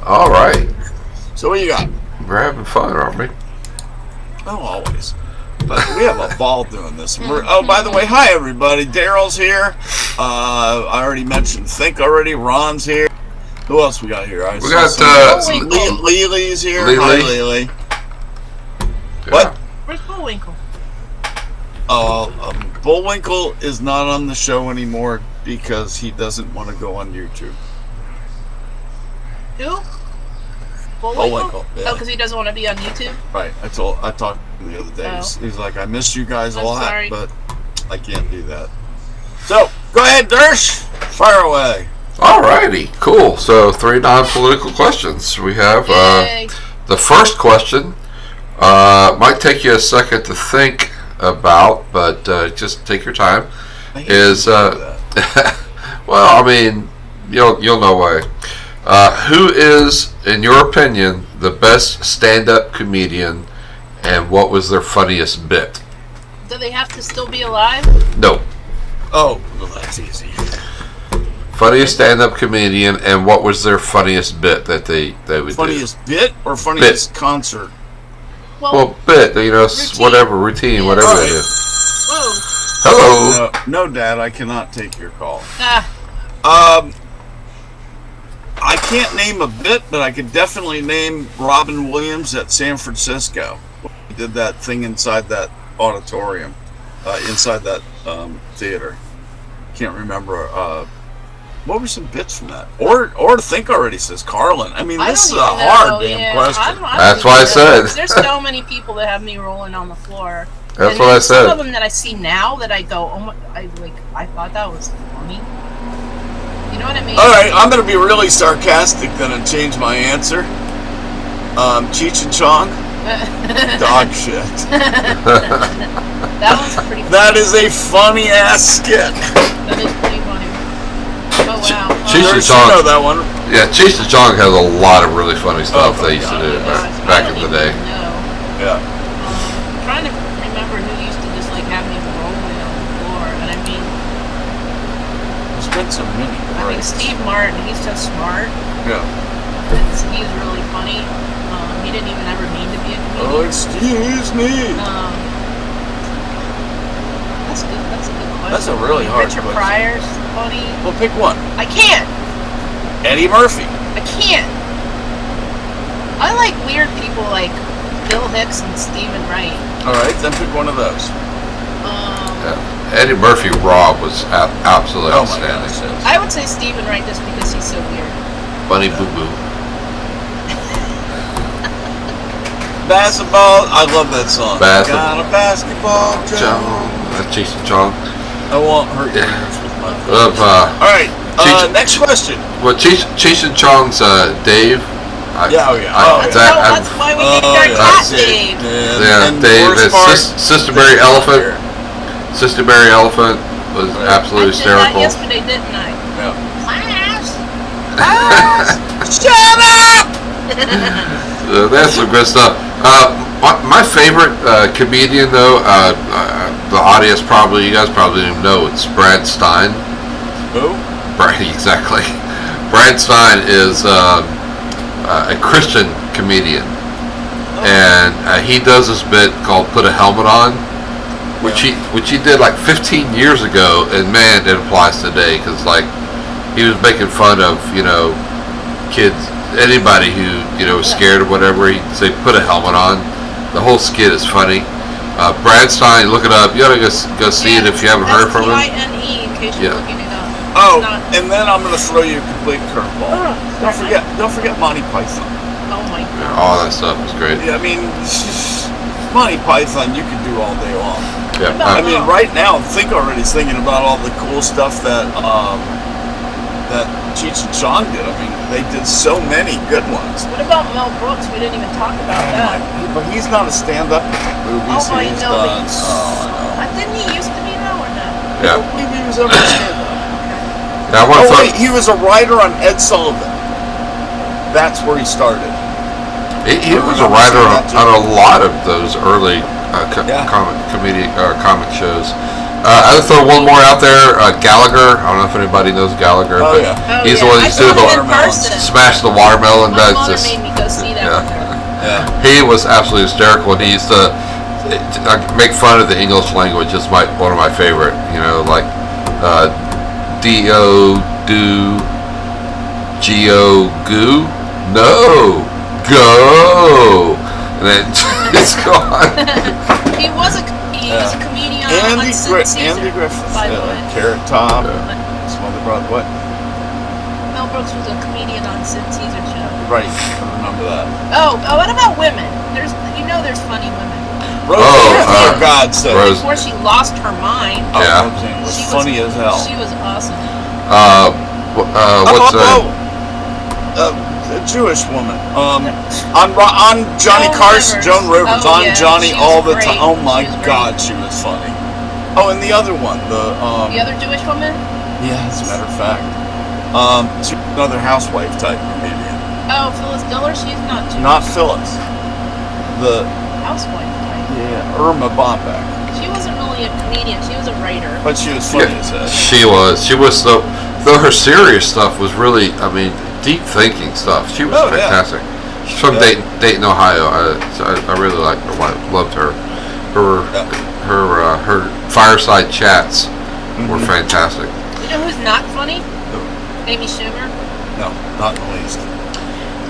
Speaker 1: All right.
Speaker 2: So what you got?
Speaker 1: We're having fun, aren't we?
Speaker 2: Oh, always. But we have a ball doing this. Oh, by the way, hi everybody. Daryl's here. I already mentioned Think already. Ron's here. Who else we got here?
Speaker 1: We got
Speaker 2: Lily's here.
Speaker 1: Lily.
Speaker 2: Hi, Lily.
Speaker 1: Yeah.
Speaker 2: What?
Speaker 3: Where's Bullwinkle?
Speaker 2: Bullwinkle is not on the show anymore because he doesn't want to go on YouTube.
Speaker 3: Who?
Speaker 2: Bullwinkle, yeah.
Speaker 3: Oh, because he doesn't want to be on YouTube?
Speaker 2: Right. I talked to him the other day.
Speaker 3: Oh.
Speaker 2: He's like, I miss you guys a
Speaker 3: I'm
Speaker 2: lot,
Speaker 3: sorry.
Speaker 2: but I can't do that. So go ahead, Dersh. Fire away.
Speaker 1: All righty. Cool. So 3 non-political questions. We have
Speaker 3: Yay.
Speaker 1: the first question. Might take you a second to think about, but just take your time.
Speaker 2: I hate
Speaker 1: Is
Speaker 2: when you do that.
Speaker 1: well, I mean, you'll know why. Who is, in your opinion, the best stand-up comedian, and what was their funniest bit?
Speaker 3: Do they have to still be alive?
Speaker 1: No,
Speaker 2: Oh, well, that's easy.
Speaker 1: funniest stand-up comedian, and what was their funniest bit that they would
Speaker 2: Funniest bit or funniest concert?
Speaker 1: do? Well, bit, you know,
Speaker 3: Routine.
Speaker 1: whatever routine,
Speaker 3: Yeah.
Speaker 1: whatever they
Speaker 2: Alright.
Speaker 1: do.
Speaker 3: Whoa.
Speaker 1: Hello.
Speaker 2: No, Dad, I cannot take your call.
Speaker 3: Ah,
Speaker 2: I can't name a bit, but I could definitely name Robin Williams at San Francisco. He did that thing inside that auditorium, inside that theater. Can't remember. What were some bits from that? Or Think already says Carlin. I mean,
Speaker 3: I
Speaker 2: this is
Speaker 3: don't
Speaker 2: a
Speaker 3: even
Speaker 2: hard
Speaker 3: know,
Speaker 2: damn
Speaker 3: yeah.
Speaker 2: question.
Speaker 3: I don't
Speaker 1: That's
Speaker 3: even
Speaker 1: why I
Speaker 3: know.
Speaker 1: said.
Speaker 3: There's so many people that have me rolling on the floor.
Speaker 1: That's
Speaker 3: And
Speaker 1: what
Speaker 3: then
Speaker 1: I
Speaker 3: Some of
Speaker 1: said.
Speaker 3: them that I see now that I go, oh my, I thought that was funny. You know what I mean?
Speaker 2: All right, I'm going to be really sarcastic then and change my answer. Cheech and Chong, dog shit.
Speaker 3: That one's pretty funny.
Speaker 2: That is a funny ass skit.
Speaker 3: That is pretty funny. Oh wow.
Speaker 1: Cheech and
Speaker 2: You
Speaker 1: Chong.
Speaker 2: know that one.
Speaker 1: Yeah, Cheech and Chong has a lot of really funny stuff
Speaker 2: Oh,
Speaker 1: they used to do
Speaker 3: Gosh,
Speaker 1: back
Speaker 3: I
Speaker 1: in
Speaker 3: don't
Speaker 1: the day.
Speaker 3: even know.
Speaker 2: Yeah.
Speaker 3: I'm trying to remember who used to just like have me rolling on the floor, and I mean,
Speaker 2: There's been so many.
Speaker 3: I mean Steve Martin, he's so smart.
Speaker 2: Yeah.
Speaker 3: He's really funny. He didn't even ever mean to be a comedian.
Speaker 2: Oh, excuse me.
Speaker 3: That's good. That's a good question.
Speaker 2: That's a really hard
Speaker 3: Richard
Speaker 2: question.
Speaker 3: Pryor's funny.
Speaker 2: Well, pick one.
Speaker 3: I can't.
Speaker 2: Eddie Murphy.
Speaker 3: I can't. I like weird people like Bill Hicks and Stephen Wright.
Speaker 2: All right, then pick one of those.
Speaker 1: Yeah. Eddie Murphy Raw was absolutely
Speaker 2: Oh my
Speaker 1: outstanding.
Speaker 2: gosh.
Speaker 3: I would say Stephen Wright just because he's so weird.
Speaker 1: Bunny Boo Boo.
Speaker 2: Basketball. I love that song.
Speaker 1: Basketball.
Speaker 2: Got a basketball
Speaker 1: Chong.
Speaker 2: Joe.
Speaker 1: That's Cheech and Chong.
Speaker 2: I won't hurt your
Speaker 1: Yeah.
Speaker 2: ears with my
Speaker 1: Of,
Speaker 2: All right.
Speaker 1: Cheech-
Speaker 2: Next question.
Speaker 1: well, Cheech and Chong's Dave.
Speaker 2: Yeah, oh, yeah.
Speaker 3: That's,
Speaker 1: Zach-
Speaker 3: that's why we named our
Speaker 2: yeah,
Speaker 3: cat
Speaker 2: that's it.
Speaker 3: Dave.
Speaker 1: Yeah,
Speaker 2: And the
Speaker 1: Dave.
Speaker 2: worst
Speaker 1: His
Speaker 2: part,
Speaker 1: Sister Mary Elephant. Sister Mary Elephant was
Speaker 2: Right.
Speaker 1: absolutely
Speaker 3: I did that
Speaker 1: hysterical.
Speaker 3: yesterday, didn't I?
Speaker 2: Yeah.
Speaker 3: Class!
Speaker 2: Shut up!
Speaker 1: That's some good stuff. My favorite comedian, though, the audience probably, you guys probably didn't even know, it's Brad Stein.
Speaker 2: Who?
Speaker 1: Right, exactly. Brad Stein is a Christian comedian, and he does this bit called "Put a Helmet On," which he did like 15 years ago, and man, it applies today because like he was making fun of kids, anybody who is scared or whatever. He'd say, "Put a helmet on." The whole skit is funny. Brad Stein, look it up. You ought to go see it if you haven't heard from him.
Speaker 3: S-T-I-N-E, in case you're
Speaker 1: Yeah.
Speaker 3: looking it up.
Speaker 2: Oh,
Speaker 3: It's not-
Speaker 2: and then I'm gonna throw you a complete curveball. Don't forget Monty Python.
Speaker 3: Oh my god.
Speaker 1: All that stuff is great.
Speaker 2: Yeah, I mean, Monty Python, you can do all day long.
Speaker 1: Yeah,
Speaker 2: I mean, right now, Think already is thinking about all the cool stuff that that Cheech and Chong did. I mean, they did so many good ones.
Speaker 3: What about Mel Brooks? We didn't even talk about that.
Speaker 2: But he's not a stand-up movies.
Speaker 3: Oh, I
Speaker 2: he's
Speaker 3: know,
Speaker 2: done.
Speaker 3: but didn't he used to be now or no?
Speaker 2: I
Speaker 1: yeah.
Speaker 2: don't believe he was ever a stand-up.
Speaker 1: Now, I want
Speaker 2: Oh
Speaker 1: to
Speaker 2: wait, he was a writer on Ed Sullivan. That's where he started.
Speaker 1: he was a writer on a lot of those early
Speaker 2: Yeah.
Speaker 1: comic shows. I'll throw one more out there. Gallagher. I don't know if anybody knows Gallagher,
Speaker 2: Oh,
Speaker 1: but
Speaker 2: yeah.
Speaker 1: he's the one
Speaker 3: I
Speaker 1: who's
Speaker 3: saw
Speaker 1: doing
Speaker 3: him
Speaker 1: the
Speaker 3: in person.
Speaker 1: smash the watermelon.
Speaker 3: My
Speaker 1: That's
Speaker 3: mother
Speaker 1: just
Speaker 3: made me go see that
Speaker 1: yeah.
Speaker 3: with her.
Speaker 2: Yeah.
Speaker 1: He was absolutely hysterical, and he used to make fun of the English language. It's one of my favorite. You know, like D-O, do, G-O, goo, no, go, and then it's gone.
Speaker 3: He was a comedian on
Speaker 2: Andy
Speaker 3: Caesar,
Speaker 2: Griffith,
Speaker 3: by the way.
Speaker 2: Carrot Top.
Speaker 1: Yeah.
Speaker 2: Smother Brother, what?
Speaker 3: Mel Brooks was a comedian on Sid Caesar show.
Speaker 2: Right, I remember that.
Speaker 3: Oh, what about women? There's funny women.
Speaker 2: Roseanne,
Speaker 1: Oh,
Speaker 2: for God's sake.
Speaker 1: Rose-
Speaker 3: Before she lost her mind,
Speaker 1: Yeah.
Speaker 2: Roseanne was
Speaker 3: she
Speaker 2: funny as hell.
Speaker 3: She was awesome.
Speaker 1: What's
Speaker 2: a Jewish woman. On Johnny
Speaker 3: Joan
Speaker 2: Carson,
Speaker 3: Rivers.
Speaker 2: Joan Rivers,
Speaker 3: Oh,
Speaker 2: on
Speaker 3: yeah,
Speaker 2: Johnny
Speaker 3: she was
Speaker 2: all the
Speaker 3: great.
Speaker 2: time. Oh my
Speaker 3: She was great.
Speaker 2: God, she was funny. Oh, and the other one,
Speaker 3: The other Jewish woman?
Speaker 2: yeah, as a matter of fact, she was another housewife type comedian.
Speaker 3: Oh, Phyllis Diller. She's not Jewish.
Speaker 2: Not Phyllis. The
Speaker 3: Housewife, right?
Speaker 2: yeah, Irma Bombeck,
Speaker 3: She wasn't really a comedian. She was a writer.
Speaker 2: but she was funny as hell.
Speaker 1: She was so. Though her serious stuff was really, I mean, deep thinking stuff. She was
Speaker 2: Oh, yeah.
Speaker 1: fantastic. She's from
Speaker 2: Yeah.
Speaker 1: Dayton, Ohio. I really liked her. Loved her. Her fireside chats were fantastic.
Speaker 3: You know who's not funny? Amy Schumer.
Speaker 2: No, not in the least.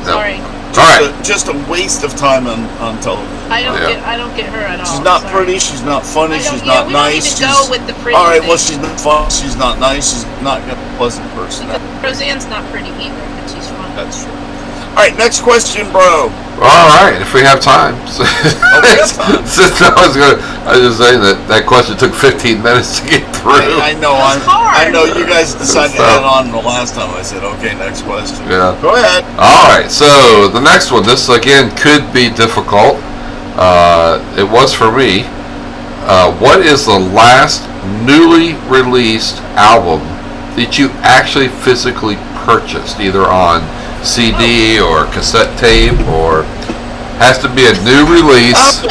Speaker 1: No.
Speaker 3: Sorry,
Speaker 1: All right.
Speaker 2: Just a waste of time on television.
Speaker 3: I don't
Speaker 1: Yeah.
Speaker 3: get her at all.
Speaker 2: She's not
Speaker 3: Sorry.
Speaker 2: pretty. She's not funny.
Speaker 3: I don't-
Speaker 2: She's
Speaker 3: yeah,
Speaker 2: not
Speaker 3: we
Speaker 2: nice.
Speaker 3: don't need to
Speaker 2: she's,
Speaker 3: go with the pretty
Speaker 2: all right.
Speaker 3: thing.
Speaker 2: Well, she's not fun. She's not nice. She's not a pleasant person.
Speaker 3: Roseanne's not pretty either, but she's funny.
Speaker 2: That's true. All right. Next question, bro.
Speaker 1: All right, if we have time.
Speaker 2: we have time.
Speaker 1: Since I was just saying that question took 15 minutes to get through.
Speaker 2: I know.
Speaker 3: That's hard.
Speaker 2: I know. You guys decided to
Speaker 1: So-
Speaker 2: add on the last time. I said, okay, next question.
Speaker 1: Yeah.
Speaker 2: Go ahead.
Speaker 1: All right, so the next one. This again could be difficult. It was for me. What is the last newly released album that you actually physically purchased, either on CD or cassette tape, or has to be a new release?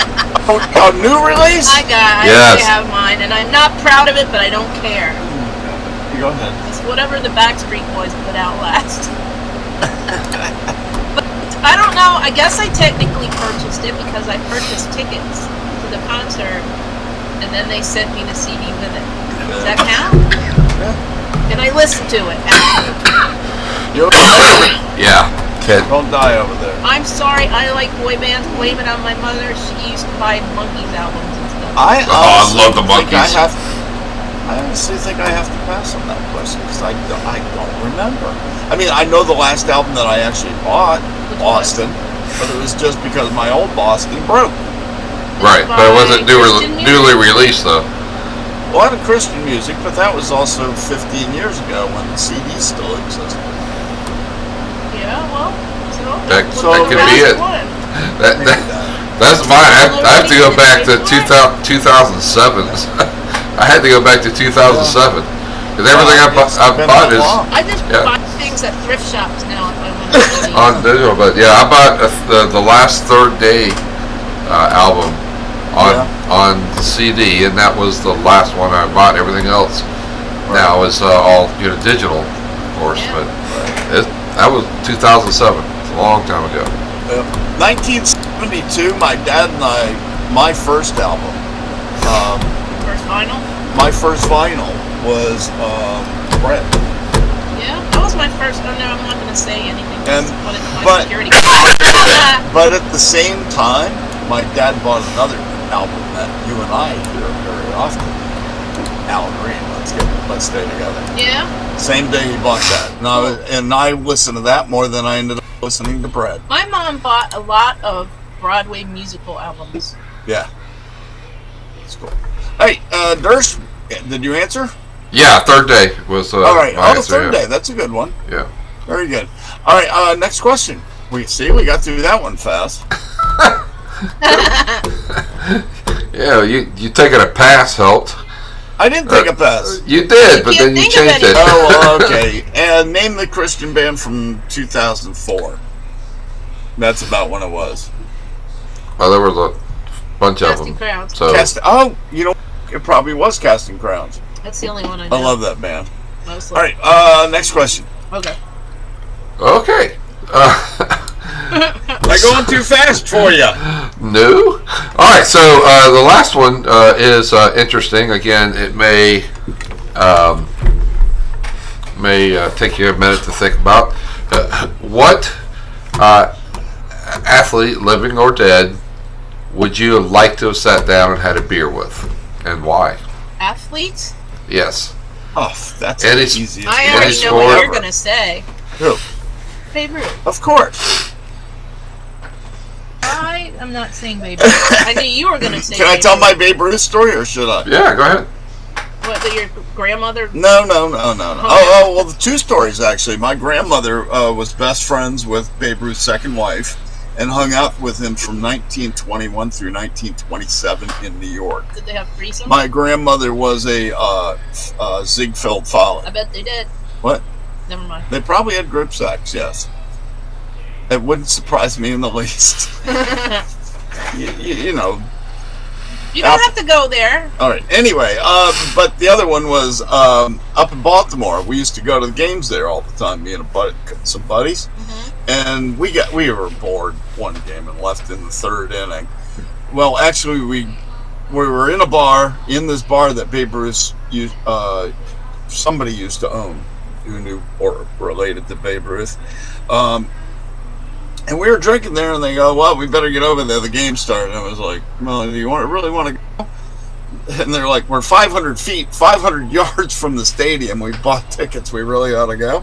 Speaker 2: A new release?
Speaker 3: I
Speaker 1: Yes.
Speaker 3: have mine, and I'm not proud of it, but I don't care.
Speaker 2: You go ahead.
Speaker 3: It's whatever the Backstreet Boys put out last. But I don't know. I guess I technically purchased it because I purchased tickets to the concert, and then they sent me the CD with it. Does that count? And I listened to it.
Speaker 2: You
Speaker 1: Yeah. Kid.
Speaker 2: don't die over there.
Speaker 3: I'm sorry. I like boy bands. Blame it on my mother. She used to buy Monkeys albums and stuff.
Speaker 2: I
Speaker 1: I love the
Speaker 2: think
Speaker 1: Monkees.
Speaker 2: I honestly think I have to pass on that question because I don't remember. I mean, I know the last album that I actually bought,
Speaker 3: Which one?
Speaker 2: Boston, but it was just because my old Boston broke.
Speaker 1: Right, but it wasn't
Speaker 3: Christian music?
Speaker 1: newly released though.
Speaker 2: A lot of Christian music, but that was also 15 years ago when the CDs still existed.
Speaker 3: Yeah, well,
Speaker 1: That
Speaker 2: could
Speaker 1: be it. That's mine. I have to go back to 2007. I had to go back to 2007 because everything I bought is
Speaker 3: I just
Speaker 1: Yeah.
Speaker 3: buy things at thrift shops now if I want to see.
Speaker 1: on digital. But yeah, I bought the last Third Day album on the CD, and that was the last one I bought. Everything else now is all digital, of course.
Speaker 3: Yeah.
Speaker 1: But that was 2007. It's a long time ago.
Speaker 2: 1972, my dad and I, my first album,
Speaker 3: First vinyl?
Speaker 2: my first vinyl was Bread.
Speaker 3: Yeah, that was my first. Oh no, I'm not going to say anything.
Speaker 2: And-
Speaker 3: Just put it in my
Speaker 2: but-
Speaker 3: security.
Speaker 2: But at the same time, my dad bought another album that you and I hear very often. Alan Green, Let's Stay Together.
Speaker 3: Yeah,
Speaker 2: Same day he bought that. And I listened to that more than I ended up listening to Bread.
Speaker 3: my mom bought a lot of Broadway musical albums.
Speaker 2: Yeah. That's cool. Hey, Durst, did you answer?
Speaker 1: Yeah, Third Day was.
Speaker 2: All right.
Speaker 1: my
Speaker 2: The
Speaker 1: answer,
Speaker 2: third
Speaker 1: yeah.
Speaker 2: day. That's a good one.
Speaker 1: Yeah.
Speaker 2: Very good. All right. Next question. We got through that one fast.
Speaker 1: Yeah, you taking a pass helped.
Speaker 2: I didn't take a pass.
Speaker 1: You did, but
Speaker 3: can't
Speaker 1: then you
Speaker 3: think of
Speaker 1: changed it.
Speaker 3: any.
Speaker 2: Oh, well, okay. And name the Christian band from 2004. That's about when it was.
Speaker 1: Well, there was a bunch of
Speaker 3: Casting
Speaker 1: them.
Speaker 3: Crowns.
Speaker 1: So
Speaker 2: You know, It probably was Casting Crowns.
Speaker 3: That's the only one I know.
Speaker 2: I love that band.
Speaker 3: Mostly.
Speaker 2: All right, next question.
Speaker 3: Okay.
Speaker 1: Okay.
Speaker 2: Am I going too fast for you?
Speaker 1: No. All right. So the last one is interesting. Again, it may take you a minute to think about. What athlete, living or dead, would you have liked to have sat down and had a beer with, and why?
Speaker 3: Athletes?
Speaker 1: Yes.
Speaker 2: Oh, that's
Speaker 1: Any-
Speaker 2: the easiest.
Speaker 3: I
Speaker 1: Any
Speaker 3: already know what
Speaker 1: sport?
Speaker 3: you're gonna say.
Speaker 2: Who?
Speaker 3: Babe Ruth.
Speaker 2: Of course.
Speaker 3: I am not saying Babe Ruth. I knew you were gonna say.
Speaker 2: Can I
Speaker 3: Babe
Speaker 2: tell
Speaker 3: Ruth.
Speaker 2: my Babe Ruth story, or should I?
Speaker 1: Yeah. Go ahead.
Speaker 3: What? That your grandmother?
Speaker 2: No. Oh, well, the two stories, actually. My grandmother was best friends with Babe Ruth's second wife and hung out with him from 1921 through 1927 in New York.
Speaker 3: Did they have threesomes?
Speaker 2: My grandmother was a Ziegfeld
Speaker 3: I
Speaker 2: Folly.
Speaker 3: bet they did.
Speaker 2: What?
Speaker 3: Never mind.
Speaker 2: They probably had group sex, yes. It wouldn't surprise me in the least. You know.
Speaker 3: You don't have to go there.
Speaker 2: All right. Anyway, but the other one was up in Baltimore. We used to go to the games there all the time, me and some buddies. And we were bored one game and left in the third inning. Well, actually, we were in this bar that Babe Ruth somebody used to own, who knew or related to Babe Ruth. And we were drinking there, and they go, "Well, we better get over there. The game started." And I was like, "Well, do you really want to go?" And they're like, "We're 500 yards from the stadium. We bought tickets. We really ought to go."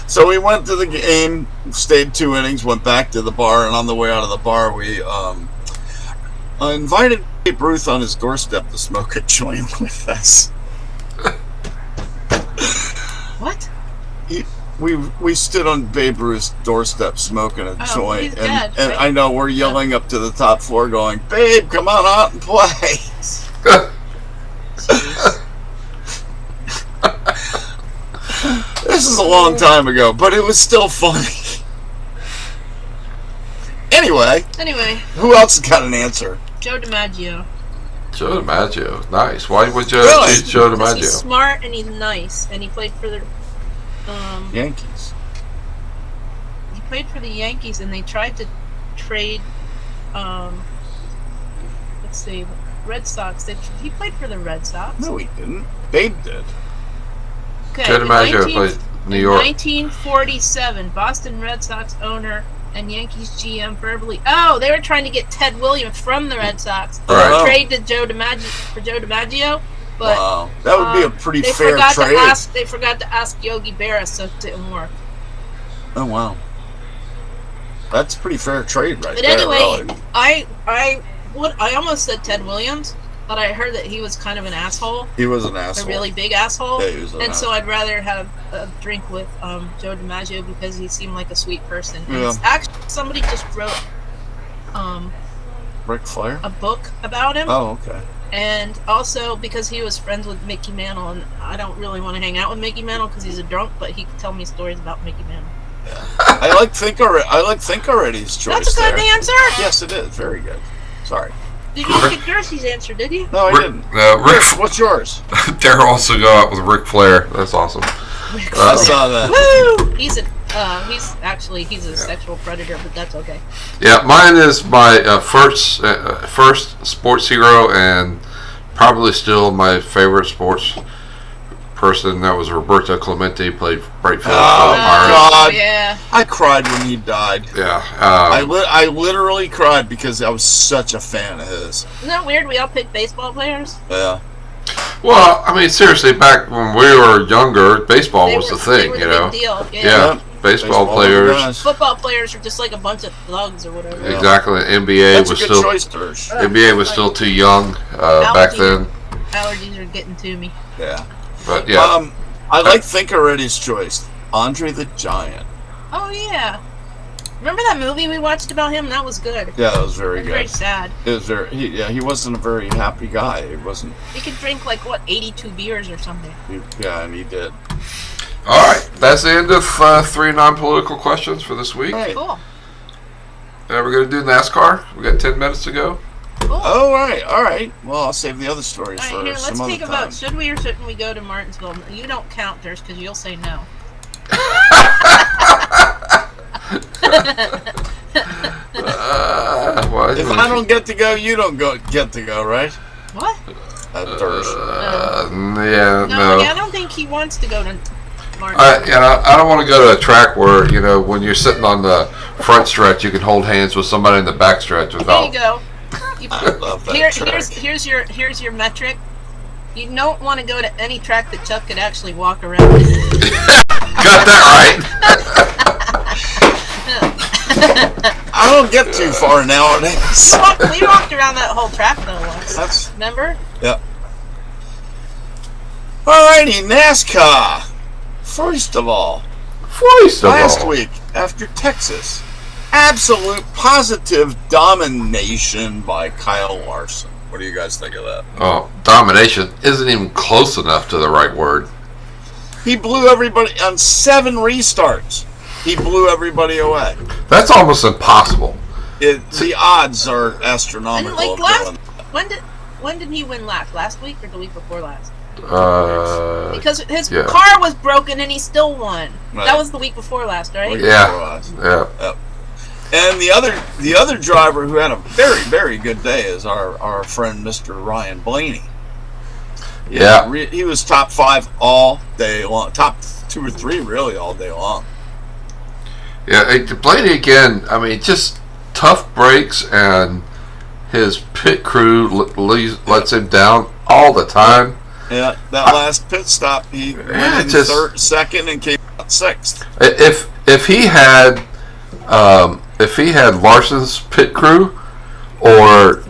Speaker 2: So we went to the game, stayed 2 innings, went back to the bar, and on the way out of the bar, we invited Babe Ruth on his doorstep to smoke a joint with us.
Speaker 3: What?
Speaker 2: We stood on Babe Ruth's doorstep smoking a joint,
Speaker 3: he's dead,
Speaker 2: and
Speaker 3: right?
Speaker 2: I know we're yelling up to the top floor, going, "Babe, come on out and play." This is a long time ago, but it was still funny. Anyway, who else got an answer?
Speaker 3: Joe DiMaggio.
Speaker 1: Joe DiMaggio. Nice. Why would you
Speaker 2: Really?
Speaker 1: choose Joe
Speaker 3: Because he's
Speaker 1: DiMaggio?
Speaker 3: smart and he's nice, and he played for the.
Speaker 2: Yankees.
Speaker 3: He played for the Yankees, and they tried to trade. Let's see, Red Sox. He played for the Red Sox.
Speaker 2: No, he didn't. Babe did.
Speaker 3: Okay,
Speaker 1: Joe
Speaker 3: in
Speaker 1: DiMaggio
Speaker 3: 19
Speaker 1: played New
Speaker 3: in
Speaker 1: York.
Speaker 3: 1947, Boston Red Sox owner and Yankees GM verbally. Oh, they were trying to get Ted Williams from the Red Sox.
Speaker 1: Right.
Speaker 3: Trade to Joe DiMaggio, but
Speaker 2: Wow, that would be a pretty
Speaker 3: they
Speaker 2: fair
Speaker 3: forgot
Speaker 2: trade.
Speaker 3: to ask. They forgot to ask Yogi Berra, so it didn't work.
Speaker 2: Oh wow, that's a pretty fair trade, right
Speaker 3: But
Speaker 2: there.
Speaker 3: anyway,
Speaker 2: really.
Speaker 3: I almost said Ted Williams, but I heard that he was kind of an asshole,
Speaker 2: He was an
Speaker 3: a
Speaker 2: asshole.
Speaker 3: really big asshole.
Speaker 2: Yeah, he was an
Speaker 3: And so
Speaker 2: asshole.
Speaker 3: I'd rather have a drink with Joe DiMaggio because he seemed like a sweet person. And
Speaker 2: Yeah.
Speaker 3: it's actually, somebody just wrote
Speaker 2: Ric Flair.
Speaker 3: a book about him,
Speaker 2: Oh, okay.
Speaker 3: and also because he was friends with Mickey Mantle, and I don't really want to hang out with Mickey Mantle because he's a drunk, but he could tell me stories about Mickey Mantle.
Speaker 2: I like Think Already's choice.
Speaker 3: That's a good
Speaker 2: there.
Speaker 3: answer.
Speaker 2: Yes, it is. Very good. Sorry.
Speaker 3: Did you get Jersey's answer? Did you?
Speaker 2: No, I didn't. Chris, what's yours?
Speaker 1: Daryl also go out with Ric Flair. That's awesome.
Speaker 2: I saw that.
Speaker 3: Woo! He's a sexual predator, but that's okay.
Speaker 1: Yeah, mine is my first sports hero, and probably still my favorite sports person. That was Roberto Clemente. Played right field for the Pirates.
Speaker 2: God.
Speaker 3: Yeah.
Speaker 2: I cried when he died.
Speaker 1: Yeah.
Speaker 2: I literally cried because I was such a fan of his.
Speaker 3: Isn't that weird? We all pick baseball players.
Speaker 2: Yeah.
Speaker 1: Well, I mean, seriously, back when we were younger, baseball was the
Speaker 3: They
Speaker 1: thing,
Speaker 3: were
Speaker 1: you
Speaker 3: the
Speaker 1: know.
Speaker 3: big deal.
Speaker 1: Yeah, baseball players.
Speaker 2: guys.
Speaker 3: Football players are just like a bunch of thugs or whatever.
Speaker 2: Yeah.
Speaker 1: Exactly. NBA
Speaker 2: That's a
Speaker 1: was
Speaker 2: good
Speaker 1: still
Speaker 2: choice, Tersh.
Speaker 1: NBA was still too young back then.
Speaker 3: Allergies are getting to me.
Speaker 2: Yeah.
Speaker 1: But yeah,
Speaker 2: I like Think Already's choice. Andre the Giant.
Speaker 3: Oh yeah. Remember that movie we watched about him? That was good.
Speaker 2: Yeah, that was very
Speaker 3: It was very
Speaker 2: good.
Speaker 3: sad.
Speaker 2: It was he wasn't a very happy guy. He wasn't.
Speaker 3: He could drink like 82 beers or something.
Speaker 2: And he did.
Speaker 1: all right. That's the end of 3 non-political questions for this week.
Speaker 2: Hey,
Speaker 3: Cool.
Speaker 1: We're gonna do NASCAR. We got 10 minutes to go.
Speaker 3: Cool.
Speaker 2: All right. Well, I'll save the other stories
Speaker 3: All
Speaker 2: for
Speaker 3: right, here, let's
Speaker 2: some other
Speaker 3: take a
Speaker 2: time.
Speaker 3: vote. Should we or shouldn't we go to Martinsville? You don't count theirs because you'll say no.
Speaker 2: If I don't get to go, you don't get to go, right?
Speaker 3: What?
Speaker 2: That's Thursday.
Speaker 1: Yeah,
Speaker 3: No,
Speaker 1: no.
Speaker 3: I don't think he wants to go to Martinsville.
Speaker 1: I don't want to go to a track where, when you're sitting on the front stretch, you can hold hands with somebody in the back stretch
Speaker 3: There
Speaker 1: without.
Speaker 3: you go.
Speaker 2: I love that track.
Speaker 3: Here's your metric. You don't want to go to any track that Chuck could actually walk around.
Speaker 1: Got that
Speaker 2: I don't get too far nowadays.
Speaker 3: We walked around that whole track though once. Remember?
Speaker 2: Yep. Alrighty, NASCAR. First of all, last week after Texas, absolute positive domination by Kyle Larson. What do you guys think of that?
Speaker 1: Oh, domination isn't even close enough to the right word.
Speaker 2: He blew everybody on 7 restarts. He blew everybody away.
Speaker 1: That's almost impossible.
Speaker 2: The odds are astronomical.
Speaker 3: And
Speaker 2: of
Speaker 3: like
Speaker 2: doing
Speaker 3: when did he win last week or the week before last? Because his
Speaker 1: yeah.
Speaker 3: car was broken and he still won.
Speaker 2: Right.
Speaker 3: That was the week before last, right?
Speaker 1: Yeah.
Speaker 2: And the other driver who had a very, very good day is our friend Mr. Ryan Blaney.
Speaker 1: Yeah.
Speaker 2: He was top 5 all day long. Top 2 or 3 really all day long.
Speaker 1: Yeah, Blaney again, just tough breaks, and his pit crew lets him down all the time.
Speaker 2: Yeah, that last pit stop, he went in second and came out 6th.
Speaker 1: If he had Larson's pit crew or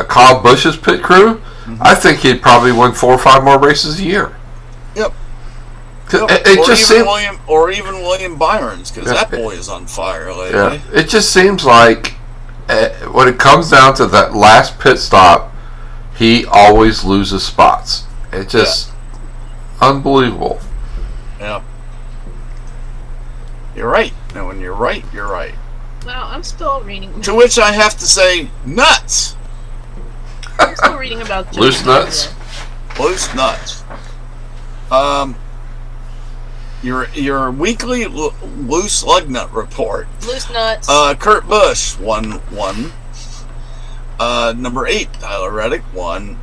Speaker 1: Kyle Busch's pit crew, I think he'd probably win 4 or 5 more races a year.
Speaker 2: Yep. Or even William Byron's, because that boy is on fire lately.
Speaker 1: Yeah, it just seems like when it comes down to that last pit stop, he always loses spots. It's just unbelievable.
Speaker 2: Yeah. You're right. And when you're right, you're right.
Speaker 3: Well, I'm still reading.
Speaker 2: To which I have to say, nuts.
Speaker 3: I'm still reading about
Speaker 1: Loose nuts.
Speaker 2: Loose nuts. Your weekly loose lug nut report.
Speaker 3: Loose nuts.
Speaker 2: Kurt Busch won 1. Number 8, Tyler Reddick won.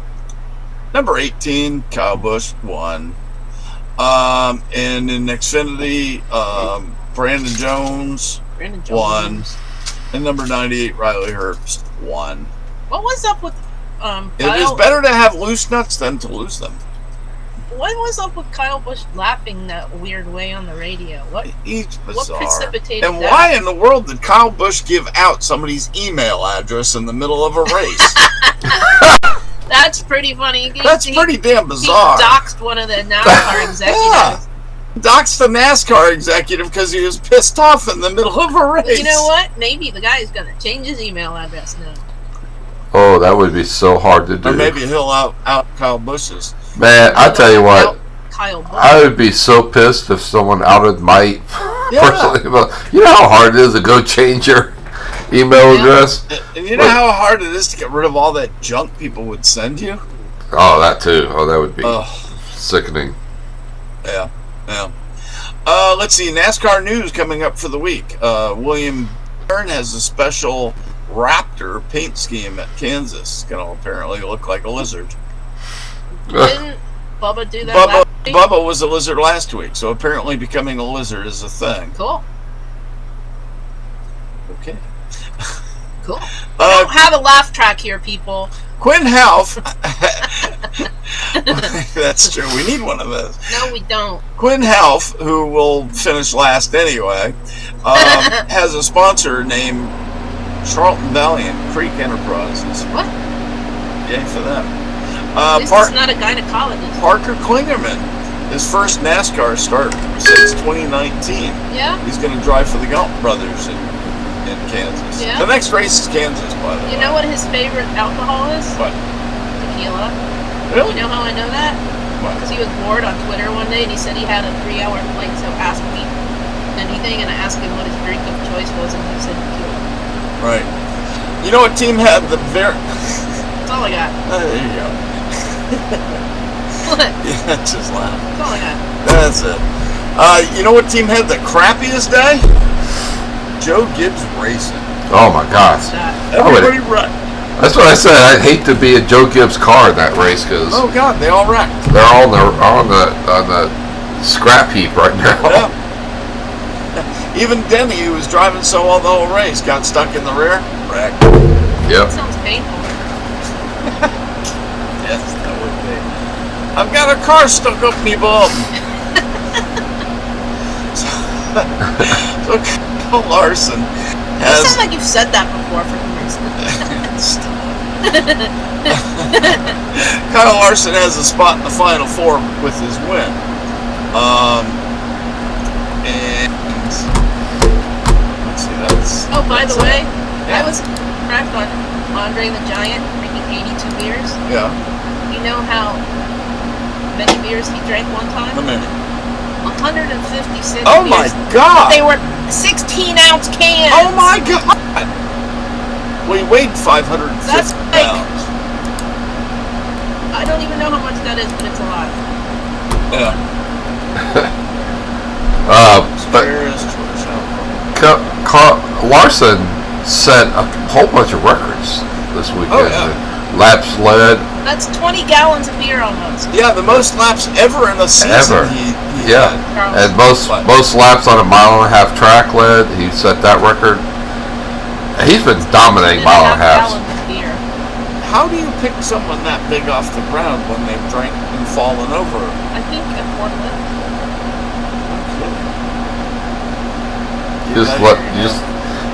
Speaker 2: Number 18, Kyle Busch won. And in Xfinity, Brandon Jones won. And number 98, Riley Herbst won.
Speaker 3: What was up with
Speaker 2: It is better to have loose nuts than to lose them.
Speaker 3: What was up with Kyle Busch laughing that weird way on the radio?
Speaker 2: He's bizarre.
Speaker 3: What precipitated
Speaker 2: and
Speaker 3: that?
Speaker 2: why in the world did Kyle Busch give out somebody's email address in the middle of a race?
Speaker 3: That's pretty funny.
Speaker 2: That's pretty damn bizarre.
Speaker 3: He doxed one of the NASCAR executives.
Speaker 2: Yeah. Doxed the NASCAR executive because he was pissed off in the middle of a race.
Speaker 3: You know what? Maybe the guy's going to change his email address now.
Speaker 1: Oh, that would be so hard to do.
Speaker 2: Or maybe he'll out Kyle Busch's.
Speaker 1: Man, I tell you what,
Speaker 3: Kyle Busch.
Speaker 1: I would be so pissed if someone outed my personally. You know how hard it is to go change your email address?
Speaker 2: And you know how hard it is to get rid of all that junk people would send you?
Speaker 1: Oh, that too. Oh, that would be sickening.
Speaker 2: Yeah. Let's see. NASCAR news coming up for the week. William Byron has a special Raptor paint scheme at Kansas. It's going to apparently look like a lizard.
Speaker 3: Didn't Bubba do that last week?
Speaker 2: Bubba was a lizard last week, so apparently becoming a lizard is a thing.
Speaker 3: Cool.
Speaker 2: Okay.
Speaker 3: Cool. We don't have a laugh track here, people.
Speaker 2: Quinn Half. That's true. We need one of those.
Speaker 3: No, we don't.
Speaker 2: Quinn Half, who will finish last anyway, has a sponsor named Charlton Valiant Creek Enterprises.
Speaker 3: What?
Speaker 2: Yay for them.
Speaker 3: At least it's not a gynecologist.
Speaker 2: Parker Klingerman, his first NASCAR start since 2019.
Speaker 3: Yeah?
Speaker 2: He's going to drive for the Galt brothers in Kansas.
Speaker 3: Yeah?
Speaker 2: The next race is Kansas, by the way.
Speaker 3: You know what his favorite alcohol is?
Speaker 2: What?
Speaker 3: Tequila.
Speaker 2: Really?
Speaker 3: You know how I know that?
Speaker 2: What?
Speaker 3: Because he was bored on Twitter one day and he said he had a 3-hour flight, so ask me anything, and I asked him what his drink of choice was, and he said tequila.
Speaker 2: Right. You know what team had the very...
Speaker 3: That's all I got.
Speaker 2: There you go.
Speaker 3: What?
Speaker 2: Yeah, just laugh.
Speaker 3: That's all I got.
Speaker 2: That's it. You know what team had the crappiest day? Joe Gibbs Racing.
Speaker 1: Oh my gosh.
Speaker 3: That.
Speaker 2: Everybody right.
Speaker 1: That's what I said. I'd hate to be a Joe Gibbs car in that race because
Speaker 2: Oh God, they all wrecked.
Speaker 1: they're all on the scrap heap right now.
Speaker 2: Yeah. Even Denny, who was driving so well the whole race, got stuck in the rear. Wrecked.
Speaker 1: Yep.
Speaker 3: That sounds painful.
Speaker 2: Yes, that would be. I've got a car stuck up me bum. So Kyle Larson
Speaker 3: You
Speaker 2: has.
Speaker 3: sound like you've said that before for some reason.
Speaker 2: Kyle Larson has a spot in the Final Four with his win. And let's see, that's.
Speaker 3: Oh, by the
Speaker 2: that's
Speaker 3: way,
Speaker 2: it.
Speaker 3: I was correct on Andre the Giant drinking 82 beers.
Speaker 2: Yeah.
Speaker 3: You know how many beers he drank one time?
Speaker 2: A minute.
Speaker 3: 156
Speaker 2: Oh
Speaker 3: beers.
Speaker 2: my God!
Speaker 3: They were 16-ounce cans.
Speaker 2: Oh my God! Well, he weighed 550
Speaker 3: That's like-
Speaker 2: pounds.
Speaker 3: I don't even know how much that is, but it's a lot.
Speaker 2: Yeah.
Speaker 1: But
Speaker 2: There's
Speaker 1: Larson set a whole bunch of records this weekend.
Speaker 2: Oh, yeah.
Speaker 1: Laps led.
Speaker 3: That's 20 gallons of beer almost.
Speaker 2: Yeah, the most laps ever in a season.
Speaker 1: Ever.
Speaker 2: He
Speaker 1: Yeah.
Speaker 2: had.
Speaker 1: And most laps on a 1.5 track led. He set that record. He's been dominating 1.5
Speaker 3: gallons of beer.
Speaker 2: How do you pick someone that big off the ground when they've drank and fallen over?
Speaker 3: I think a forklift.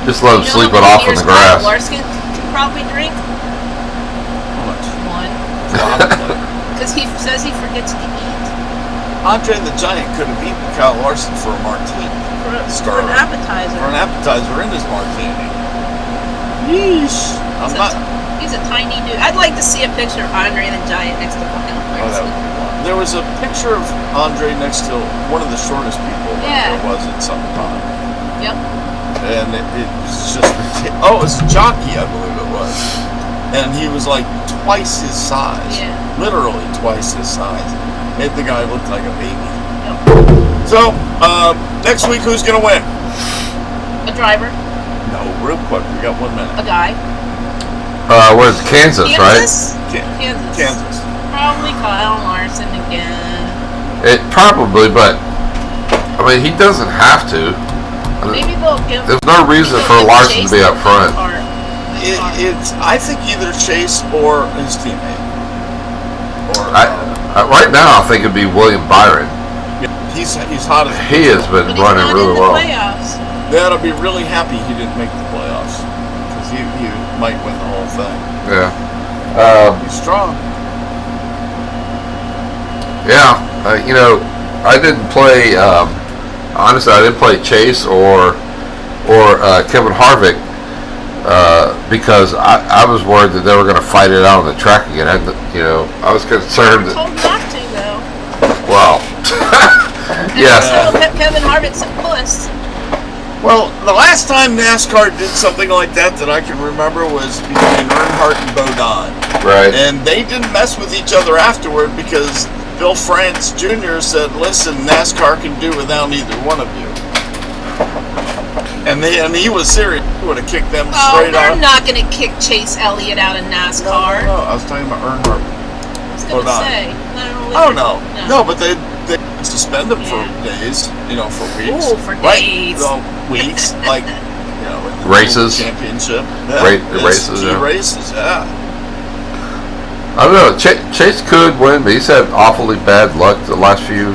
Speaker 1: Just let him sleep it
Speaker 3: how many
Speaker 1: off in
Speaker 3: beers
Speaker 1: the grass.
Speaker 3: Kyle Larson could probably drink
Speaker 2: How much?
Speaker 3: one.
Speaker 2: Probably.
Speaker 3: Because he says he forgets to eat.
Speaker 2: Andre the Giant could have beaten Kyle Larson for a martini.
Speaker 3: For an appetizer.
Speaker 2: For an appetizer in his martini. Yeesh.
Speaker 3: He's a tiny dude. I'd like to see a picture of Andre the Giant next to Kyle
Speaker 2: Oh, that
Speaker 3: Larson.
Speaker 2: would be one. There was a picture of Andre next to one of the shortest people that
Speaker 3: Yeah.
Speaker 2: there was at some time.
Speaker 3: Yep.
Speaker 2: And it was just ridiculous. Oh, it was a jockey, I believe it was. And he was like twice his size.
Speaker 3: Yeah.
Speaker 2: Literally twice his size. Made the guy look like a baby.
Speaker 3: Yep.
Speaker 2: So, next week, who's going to win?
Speaker 3: A driver.
Speaker 2: No, real quick. We got 1 minute.
Speaker 3: A guy.
Speaker 1: Where's Kansas, right?
Speaker 3: Kansas.
Speaker 2: Kansas.
Speaker 3: Probably Kyle Larson again.
Speaker 1: It probably, but I mean, he doesn't have to.
Speaker 3: Maybe they'll give.
Speaker 1: There's no reason for Larson to be up front.
Speaker 2: It's, I think, either Chase or his teammate. Or
Speaker 1: Right now, I think it'd be William Byron.
Speaker 2: he's hot as
Speaker 1: He has been
Speaker 3: But he's
Speaker 1: running
Speaker 3: not
Speaker 1: really
Speaker 3: in the
Speaker 1: well.
Speaker 3: playoffs.
Speaker 2: They ought to be really happy he didn't make the playoffs. Because he might win the whole thing.
Speaker 1: Yeah.
Speaker 2: He's strong.
Speaker 1: Yeah. I didn't play. Honestly, I didn't play Chase or Kevin Harvick because I was worried that they were going to fight it out on the track again. I was concerned
Speaker 3: We're
Speaker 1: that.
Speaker 3: told not to, though.
Speaker 1: Well. Yes.
Speaker 3: So Kevin Harvick's a puss.
Speaker 2: Well, the last time NASCAR did something like that I can remember was between Earnhardt and Bodine.
Speaker 1: Right.
Speaker 2: And they didn't mess with each other afterward because Bill France Jr. said, listen, NASCAR can do without either one of you. And he was serious. He would have kicked them
Speaker 3: Oh,
Speaker 2: straight
Speaker 3: they're
Speaker 2: out.
Speaker 3: not going to kick Chase Elliott out of NASCAR.
Speaker 2: No, I was talking about Earnhardt.
Speaker 3: I was going to
Speaker 2: Bodine.
Speaker 3: say.
Speaker 2: Oh, no, but they suspend them for days, for weeks.
Speaker 3: Ooh, for days.
Speaker 2: Well, weeks, like, in the
Speaker 1: Races.
Speaker 2: championship.
Speaker 1: Races, yeah.
Speaker 2: Races, yeah.
Speaker 1: I don't know. Chase could win, but he's had awfully bad luck the last few.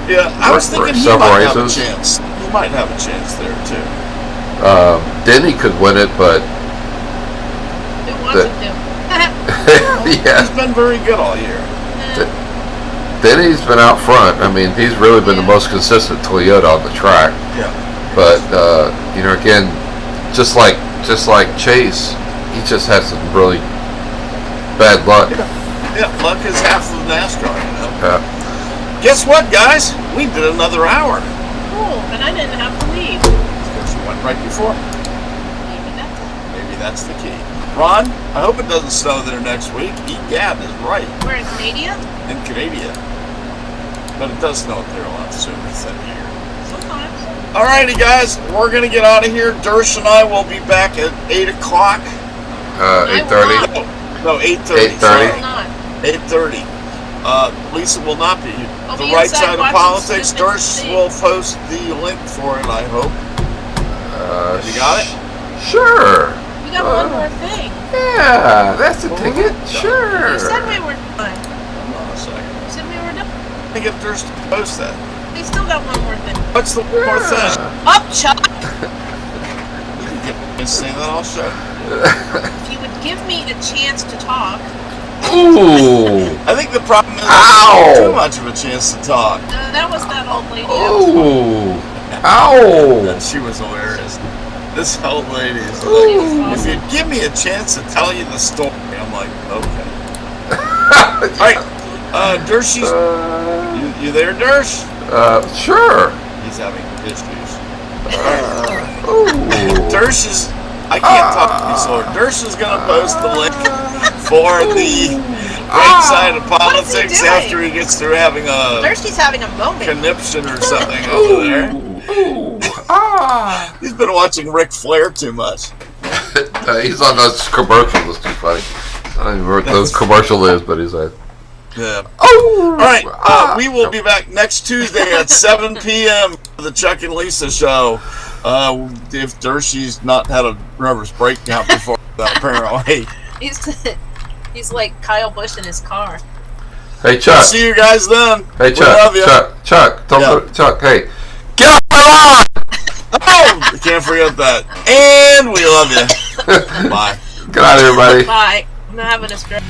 Speaker 2: Yeah, I was thinking he
Speaker 1: several
Speaker 2: might have a
Speaker 1: races.
Speaker 2: chance. He might have a chance there, too.
Speaker 1: Denny could win it, but
Speaker 3: Who wants him to?
Speaker 1: yeah,
Speaker 2: He's been very good all year.
Speaker 1: Denny's been out front. I mean, he's really been the most consistent Toyota on the track.
Speaker 2: Yeah.
Speaker 1: But again, just like Chase, he just had some really bad luck.
Speaker 2: Yeah, luck is half of NASCAR, Guess what, guys? We did another hour.
Speaker 3: Cool, and I didn't have to leave.
Speaker 2: Because you went right before.
Speaker 3: Maybe that's it.
Speaker 2: Maybe That's the key. Ron, I hope it doesn't snow there next week. Egad is right.
Speaker 3: We're in Canada?
Speaker 2: In Canada. But it does snow up there a lot sooner than here.
Speaker 3: Sometimes.
Speaker 2: Alrighty, guys. We're going to get out of here. Dersh and I will be back at 8 o'clock.
Speaker 1: 8:30.
Speaker 2: No, 8:30.
Speaker 1: 8:30.
Speaker 3: Not.
Speaker 2: 8:30. Lisa will not be.
Speaker 3: I'll
Speaker 2: The
Speaker 3: be
Speaker 2: right
Speaker 3: inside
Speaker 2: side of
Speaker 3: watching
Speaker 2: politics.
Speaker 3: stupid
Speaker 2: Dersh
Speaker 3: things.
Speaker 2: will post the link for it, I hope. You got it?
Speaker 1: Sure.
Speaker 3: We got one more thing.
Speaker 1: Yeah, that's the ticket. Sure.
Speaker 3: You said we were done.
Speaker 2: Hold on a second.
Speaker 3: You said we were done.
Speaker 2: I think if Dersh to post that.
Speaker 3: We still got one more thing.
Speaker 2: What's the one more thing?
Speaker 3: Up, Chuck!
Speaker 2: You can get me to say that, I'll show you.
Speaker 3: If you would give me a chance to talk.
Speaker 1: Ooh.
Speaker 2: I think the problem is
Speaker 1: Ow.
Speaker 2: too much of a chance to talk.
Speaker 3: That was that old lady.
Speaker 1: Ooh. Ow.
Speaker 2: And she was hilarious. This old lady is
Speaker 1: Ooh.
Speaker 2: like, if you'd give me a chance to tell you the story, I'm like, okay. Alright, Dershy's, you there, Dersh?
Speaker 1: Sure.
Speaker 2: He's having issues.
Speaker 1: Ooh.
Speaker 2: Dersh is, I can't talk to you slower. Dersh is going to post the link for the right side of
Speaker 3: What is he
Speaker 2: politics
Speaker 3: doing?
Speaker 2: after he gets through having a
Speaker 3: Thirsty's having a moment.
Speaker 2: conniption or something over there.
Speaker 1: Ooh. Ah.
Speaker 2: He's been watching Ric Flair too much.
Speaker 1: He's on those commercials. It's too funny. I don't even know what the commercial is, but he's like,
Speaker 2: Yeah.
Speaker 1: oh.
Speaker 2: All right, we will be back next Tuesday at 7 p.m. for the Chuck and Lisa show. If Dershy's not had a nervous breakdown before that, apparently.
Speaker 3: He's like Kyle Busch in his car.
Speaker 1: Hey, Chuck.
Speaker 2: See you guys then.
Speaker 1: Hey,
Speaker 2: We
Speaker 1: Chuck.
Speaker 2: love you.
Speaker 1: Chuck. Don't
Speaker 2: Yeah.
Speaker 1: Chuck. Hey, get off my lawn.
Speaker 2: Oh, we can't forget that. And we love you. Bye.
Speaker 1: Good night, everybody.
Speaker 3: Bye. I'm having a stroke.